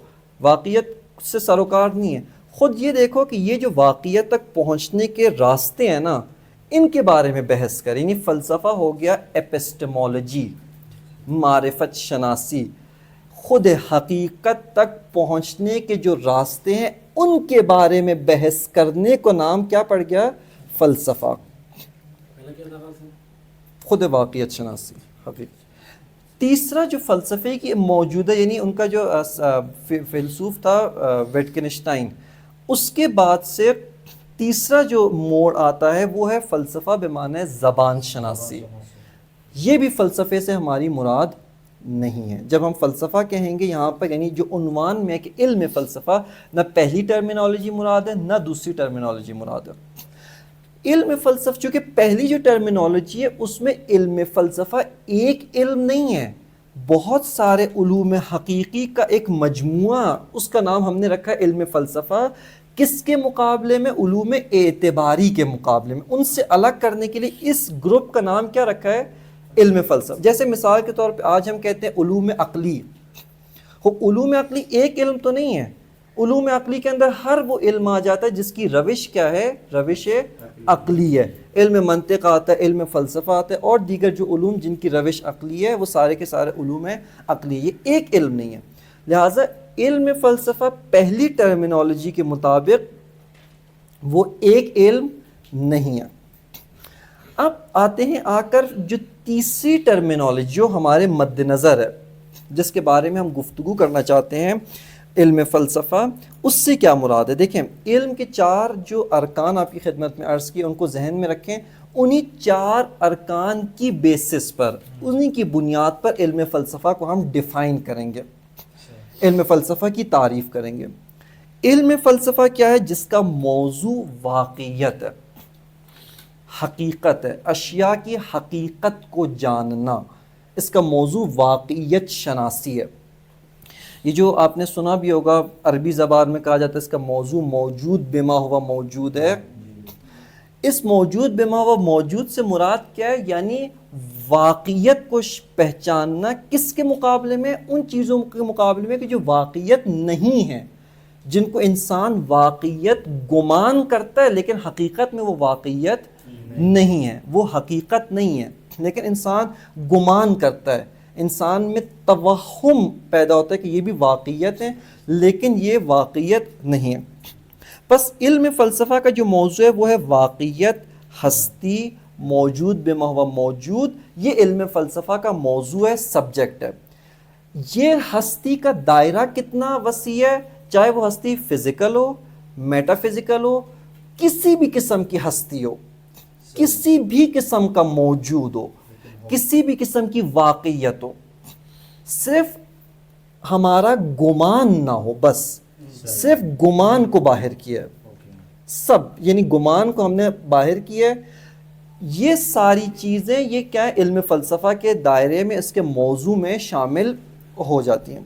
واقعیت سے سروکار نہیں ہے، خود یہ دیکھو کہ یہ جو واقعیت تک پہنچنے کے راستے ہیں نا، ان کے بارے میں بحث کریں، یعنی فلسفہ ہو گیا ایپسٹمولوجی، معرفت شناسی، خود حقیقت تک پہنچنے کے جو راستے ہیں ان کے بارے میں بحث کرنے کو نام کیا پڑ گیا؟ فلسفہ، خود واقعیت شناسی، حقیقت۔ تیسرا جو فلسفے کی موجودہ، یعنی ان کا جو فیلسوف تھا وٹکنشٹائن، اس کے بعد سے تیسرا جو موڑ آتا ہے وہ ہے فلسفہ بمعنی زبان شناسی۔ یہ بھی فلسفے سے ہماری مراد نہیں ہے۔ جب ہم فلسفہ کہیں گے یہاں پر، یعنی جو عنوان میں ہے کہ علم فلسفہ، نہ پہلی ٹرمینالوجی مراد ہے نہ دوسری ٹرمینالوجی مراد ہے۔ علم فلسفہ، چونکہ پہلی جو ٹرمینالوجی ہے اس میں علم فلسفہ ایک علم نہیں ہے، بہت سارے علوم حقیقی کا ایک مجموعہ، اس کا نام ہم نے رکھا ہے علم فلسفہ۔ کس کے مقابلے میں؟ علوم اعتباری کے مقابلے میں، ان سے الگ کرنے کے لیے اس گروپ کا نام کیا رکھا ہے؟ علم فلسفہ۔ جیسے مثال کے طور پہ آج ہم کہتے ہیں علوم عقلی، علوم عقلی ایک علم تو نہیں ہے، علوم عقلی کے اندر ہر وہ علم آ جاتا ہے جس کی روش کیا ہے؟ روش عقلی ہے۔ علم منطق آتا ہے، علم فلسفہ آتا ہے، اور دیگر جو علوم جن کی روش عقلی ہے وہ سارے کے سارے علوم عقلی، یہ ایک علم نہیں ہے۔ لہٰذا علم فلسفہ پہلی ٹرمینالوجی کے مطابق وہ ایک علم نہیں ہے۔ اب آتے ہیں آ کر جو تیسری ٹرمینالوجی جو ہمارے مد نظر ہے، جس کے بارے میں ہم گفتگو کرنا چاہتے ہیں، علم فلسفہ، اس سے کیا مراد ہے؟ دیکھیں، علم کے 4 جو ارکان آپ کی خدمت میں عرض کی، ان کو ذہن میں رکھیں، انہی 4 ارکان کی بیسس پر، انہی کی بنیاد پر علم فلسفہ کو ہم ڈیفائن کریں گے، علم فلسفہ کی تعریف کریں گے۔ علم فلسفہ کیا ہے؟ جس کا موضوع واقعیت ہے، حقیقت ہے، اشیاء کی حقیقت کو جاننا، اس کا موضوع واقعیت شناسی ہے۔ یہ جو آپ نے سنا بھی ہوگا، عربی زبان میں کہا جاتا ہے اس کا موضوع موجود بما ہوا موجود ہے۔ اس موجود بما ہوا موجود سے مراد کیا ہے؟ یعنی واقعیت کو پہچاننا، کس کے مقابلے میں؟ ان چیزوں کے مقابلے میں کہ جو واقعیت نہیں ہے، جن کو انسان واقعیت گمان کرتا ہے لیکن حقیقت میں وہ واقعیت نہیں ہے، وہ حقیقت نہیں ہے، لیکن انسان گمان کرتا ہے، انسان میں توہم پیدا ہوتا ہے کہ یہ بھی واقعیت ہے لیکن یہ واقعیت نہیں ہے۔ پس علم فلسفہ کا جو موضوع ہے وہ ہے واقعیت، ہستی، موجود بما ہوا موجود، یہ علم فلسفہ کا موضوع ہے، سبجیکٹ ہے۔ یہ ہستی کا دائرہ کتنا وسیع ہے، چاہے وہ ہستی فزیکل ہو، میٹا فزیکل ہو، کسی بھی قسم کی ہستی ہو، کسی بھی قسم کا موجود ہو، کسی بھی قسم کی واقعیت ہو، صرف ہمارا گمان نہ ہو، بس صرف گمان کو باہر کیا ہے، سب یعنی گمان کو ہم نے باہر کیا ہے، یہ ساری چیزیں یہ کیا ہے؟ علم فلسفہ کے دائرے میں، اس کے موضوع میں شامل ہو جاتی ہیں۔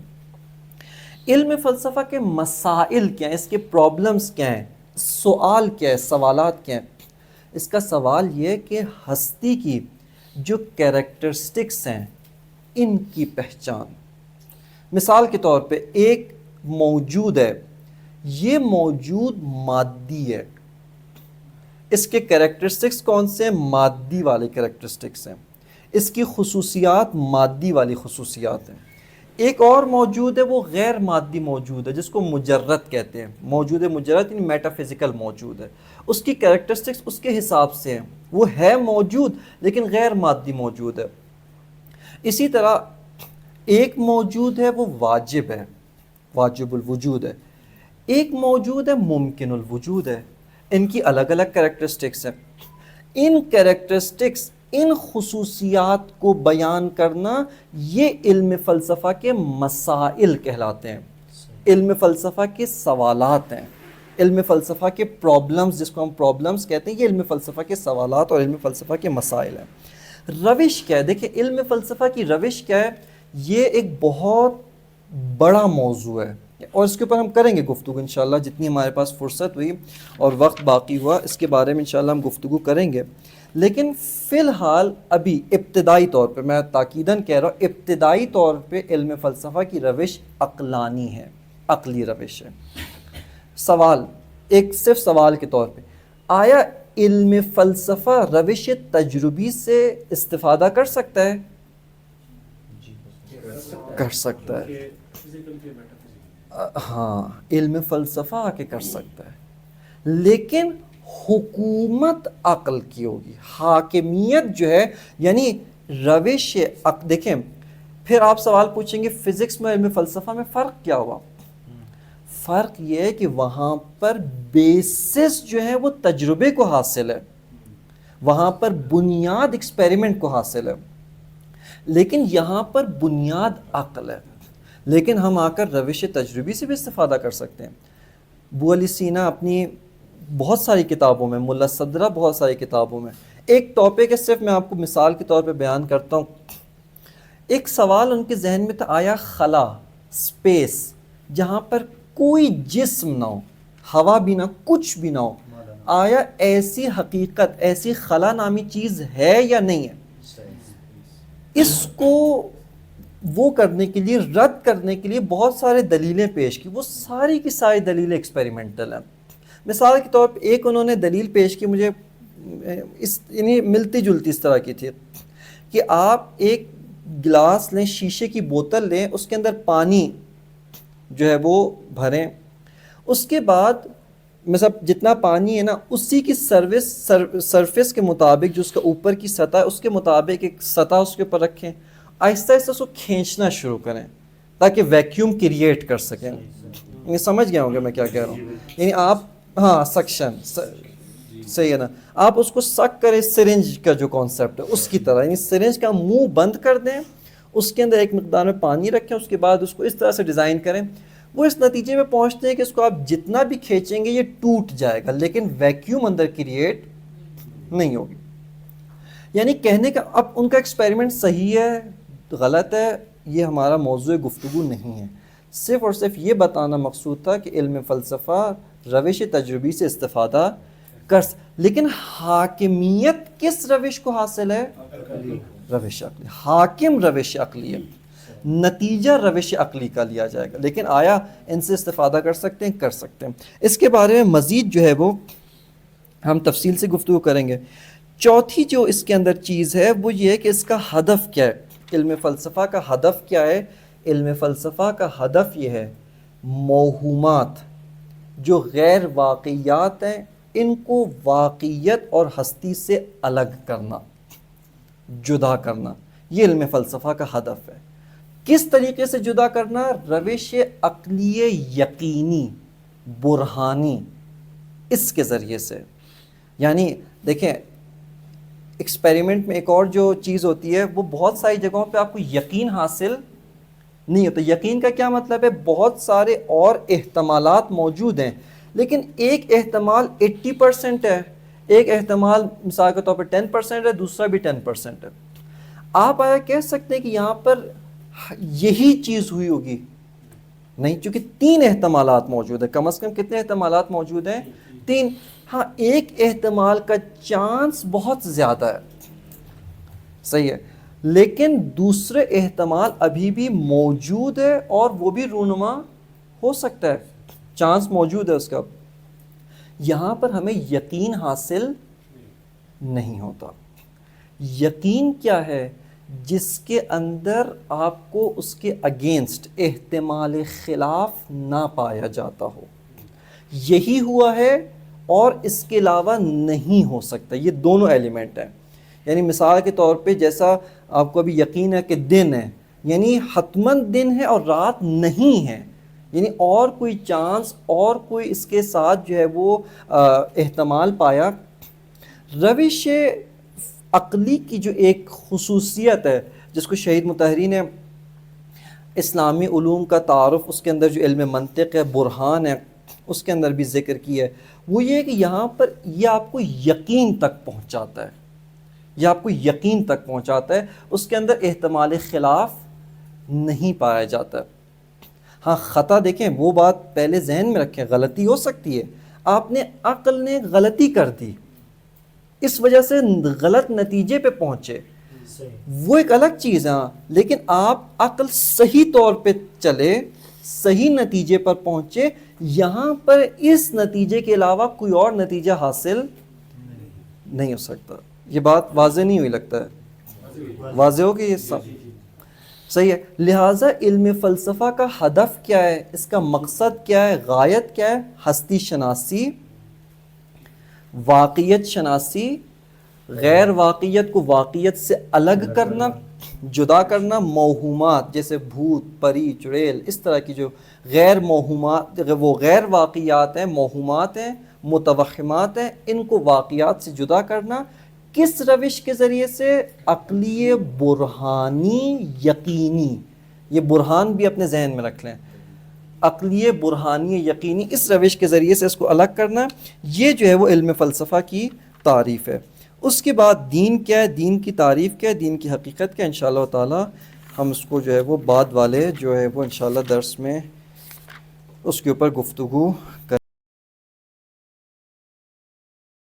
علم فلسفہ کے مسائل کیا ہیں، اس کے پرابلمز کیا ہیں، سوال کیا ہے، سوالات کیا ہیں؟ اس کا سوال یہ ہے کہ ہستی کی جو کیریکٹرسٹکس ہیں ان کی پہچان۔ مثال کے طور پہ ایک موجود ہے، یہ موجود مادی ہے، اس کے کیریکٹرسٹکس کون سے ہیں؟ مادی والے کیریکٹرسٹکس ہیں، اس کی خصوصیات مادی والی خصوصیات ہیں۔ ایک اور موجود ہے وہ غیر مادی موجود ہے جس کو مجرد کہتے ہیں. موجود مجرد یعنی میٹا فزیکل موجود ہے. اس کی کریکٹرسٹکس اس کے حساب سے ہیں, وہ ہے موجود لیکن غیر مادی موجود ہے. اسی طرح ایک موجود ہے وہ واجب ہے, واجب الوجود ہے. ایک موجود ہے ممکن الوجود ہے. ان کی الگ الگ کریکٹرسٹکس ہیں. ان کریکٹرسٹکس, ان خصوصیات کو بیان کرنا یہ علم فلسفہ کے مسائل کہلاتے ہیں. علم فلسفہ کے سوالات ہیں, علم فلسفہ کے پرابلمز, جس کو ہم پرابلمز کہتے ہیں, یہ علم فلسفہ کے سوالات اور علم فلسفہ کے مسائل ہیں. روش کیا ہے؟ دیکھیں علم فلسفہ کی روش کیا ہے, یہ ایک بہت بڑا موضوع ہے اور اس کے اوپر ہم کریں گے گفتگو انشاءاللہ جتنی ہمارے پاس فرصت ہوئی اور وقت باقی ہوا, اس کے بارے میں انشاءاللہ ہم گفتگو کریں گے. لیکن فی الحال ابھی ابتدائی طور پہ, میں تاکیداً کہہ رہا ہوں, ابتدائی طور پہ علم فلسفہ کی روش عقلانی ہے, عقلی روش ہے. سوال, ایک صرف سوال کے طور پہ, آیا علم فلسفہ روش تجربی سے استفادہ کر سکتا ہے؟ کر سکتا ہے. ہاں, علم فلسفہ آ کے کر سکتا ہے, لیکن حکومت عقل کی ہوگی. حاکمیت جو ہے یعنی روش دیکھیں, پھر آپ سوال پوچھیں گے فزکس میں علم فلسفہ میں فرق کیا ہوا؟ فرق یہ ہے کہ وہاں پر بیسس جو ہے وہ تجربے کو حاصل ہے, وہاں پر بنیاد ایکسپیریمنٹ کو حاصل ہے, لیکن یہاں پر بنیاد عقل ہے. لیکن ہم آ کر روش تجربی سے بھی استفادہ کر سکتے ہیں. ابو علی سینا اپنی بہت ساری کتابوں میں, ملا صدرہ بہت ساری کتابوں میں, ایک ٹاپک ہے صرف میں آپ کو مثال کے طور پہ بیان کرتا ہوں. ایک سوال ان کے ذہن میں تھا, آیا خلا, اسپیس, جہاں پر کوئی جسم نہ ہو, ہوا بھی نہ, کچھ بھی نہ ہو, آیا ایسی حقیقت, ایسی خلا نامی چیز ہے یا نہیں ہے؟ اس کو وہ کرنے کے لیے, رد کرنے کے لیے بہت سارے دلیلیں پیش کی. وہ ساری کی ساری دلیلیں ایکسپیریمنٹل ہیں. مثال کے طور پہ ایک انہوں نے دلیل پیش کی, مجھے اس یعنی ملتی جلتی اس طرح کی تھی, کہ آپ ایک گلاس لیں, شیشے کی بوتل لیں, اس کے اندر پانی جو ہے وہ بھریں, اس کے بعد مطلب جتنا پانی ہے نا اسی کی سرفیس کے مطابق, جو اس کا اوپر کی سطح ہے اس کے مطابق ایک سطح اس کے اوپر رکھیں, آہستہ آہستہ اس کو کھینچنا شروع کریں تاکہ ویکیوم کریٹ کر سکیں. یہ سمجھ گئے ہوں گے میں کیا کہہ رہا ہوں؟ یعنی آپ, ہاں سکشن صحیح ہے نا, آپ اس کو سک کریں, سرنج کا جو کانسیپٹ ہے اس کی طرح, یعنی سرنج کا منہ بند کر دیں, اس کے اندر ایک مقدار میں پانی رکھیں, اس کے بعد اس کو اس طرح سے ڈیزائن کریں. وہ اس نتیجے میں پہنچتے ہیں کہ اس کو آپ جتنا بھی کھینچیں گے یہ ٹوٹ جائے گا, لیکن ویکیوم اندر کریٹ نہیں ہوگی. یعنی کہنے کا, اب ان کا ایکسپیریمنٹ صحیح ہے غلط ہے یہ ہمارا موضوع گفتگو نہیں ہے, صرف اور صرف یہ بتانا مقصود تھا کہ علم فلسفہ روش تجربی سے استفادہ لیکن حاکمیت کس روش کو حاصل ہے؟ روش عقلی. حاکم روش عقلی ہے, نتیجہ روش عقلی کا لیا جائے گا. لیکن آیا ان سے استفادہ کر سکتے ہیں؟ کر سکتے ہیں. اس کے بارے میں مزید جو ہے وہ ہم تفصیل سے گفتگو کریں گے. چوتھی جو اس کے اندر چیز ہے وہ یہ ہے کہ اس کا ہدف کیا ہے. علم فلسفہ کا ہدف کیا ہے؟ علم فلسفہ کا ہدف یہ ہے موہومات جو غیر واقعیات ہیں ان کو واقعیت اور ہستی سے الگ کرنا, جدا کرنا. یہ علم فلسفہ کا ہدف ہے. کس طریقے سے جدا کرنا؟ روش عقلی یقینی برہانی, اس کے ذریعے سے. یعنی دیکھیں ایکسپیریمنٹ میں ایک اور جو چیز ہوتی ہے وہ بہت ساری جگہوں پہ آپ کو یقین حاصل نہیں ہوتا. یقین کا کیا مطلب ہے؟ بہت سارے اور احتمالات موجود ہیں لیکن ایک احتمال 80% ہے, ایک احتمال مثال کے طور پر 10% ہے, دوسرا بھی 10% ہے. آپ آیا کہہ سکتے ہیں کہ یہاں پر یہی چیز ہوئی ہوگی؟ نہیں, چونکہ 3 احتمالات موجود ہیں. کم از کم کتنے احتمالات موجود ہیں؟ 3. ہاں, ایک احتمال کا چانس بہت زیادہ ہے, صحیح ہے, لیکن دوسرے احتمال ابھی بھی موجود ہے اور وہ بھی رونما ہو سکتا ہے, چانس موجود ہے اس کا. یہاں پر ہمیں یقین حاصل نہیں ہوتا. یقین کیا ہے؟ جس کے اندر آپ کو اس کے اگینسٹ احتمال خلاف نہ پایا جاتا ہو. یہی ہوا ہے اور اس کے علاوہ نہیں ہو سکتا. یہ دونوں ایلیمنٹ ہیں. یعنی مثال کے طور پہ جیسا آپ کو ابھی یقین ہے کہ دن ہے، یعنی حتماً دن ہے اور رات نہیں ہے، یعنی اور کوئی چانس اور کوئی اس کے ساتھ جو ہے وہ احتمال پایا. روش عقلی کی جو ایک خصوصیت ہے جس کو شہید مطہری نے اسلامی علوم کا تعارف، اس کے اندر جو علم منطق ہے، برہان ہے، اس کے اندر بھی ذکر کیا ہے، وہ یہ ہے کہ یہاں پر یہ آپ کو یقین تک پہنچاتا ہے. یہ آپ کو یقین تک پہنچاتا ہے، اس کے اندر احتمال خلاف نہیں پایا جاتا. ہاں خطا دیکھیں، وہ بات پہلے ذہن میں رکھیں، غلطی ہو سکتی ہے. آپ نے عقل نے غلطی کر دی، اس وجہ سے غلط نتیجے پہ پہنچے، وہ ایک الگ چیز ہے. ہاں لیکن آپ عقل صحیح طور پہ چلے، صحیح نتیجے پر پہنچے، یہاں پر اس نتیجے کے علاوہ کوئی اور نتیجہ حاصل نہیں ہو سکتا. یہ بات واضح نہیں ہوئی لگتا ہے؟ واضح ہو کہ یہ سب صحیح ہے. لہٰذا علم فلسفہ کا ہدف کیا ہے، اس کا مقصد کیا ہے، غایت کیا ہے؟ ہستی شناسی، واقعیت شناسی، غیر واقعیت کو واقعیت سے الگ کرنا، جدا کرنا. موہومات جیسے بھوت، پری، چڑیل، اس طرح کی جو غیر موہومات، وہ غیر واقعیات ہیں، موہومات ہیں، متوہمات ہیں، ان کو واقعات سے جدا کرنا. کس روش کے ذریعے سے؟ عقلی برہانی یقینی. یہ برہان بھی اپنے ذہن میں رکھ لیں، عقلی برہانی یقینی، اس روش کے ذریعے سے اس کو الگ کرنا. یہ جو ہے وہ علم فلسفہ کی تعریف ہے. اس کے بعد دین کیا ہے، دین کی تعریف کیا ہے، دین کی حقیقت کیا ہے. انشاءاللہ تعالی ہم اس کو جو ہے وہ بعد والے جو ہے وہ انشاءاللہ درس میں اس کے اوپر گفتگو کریں.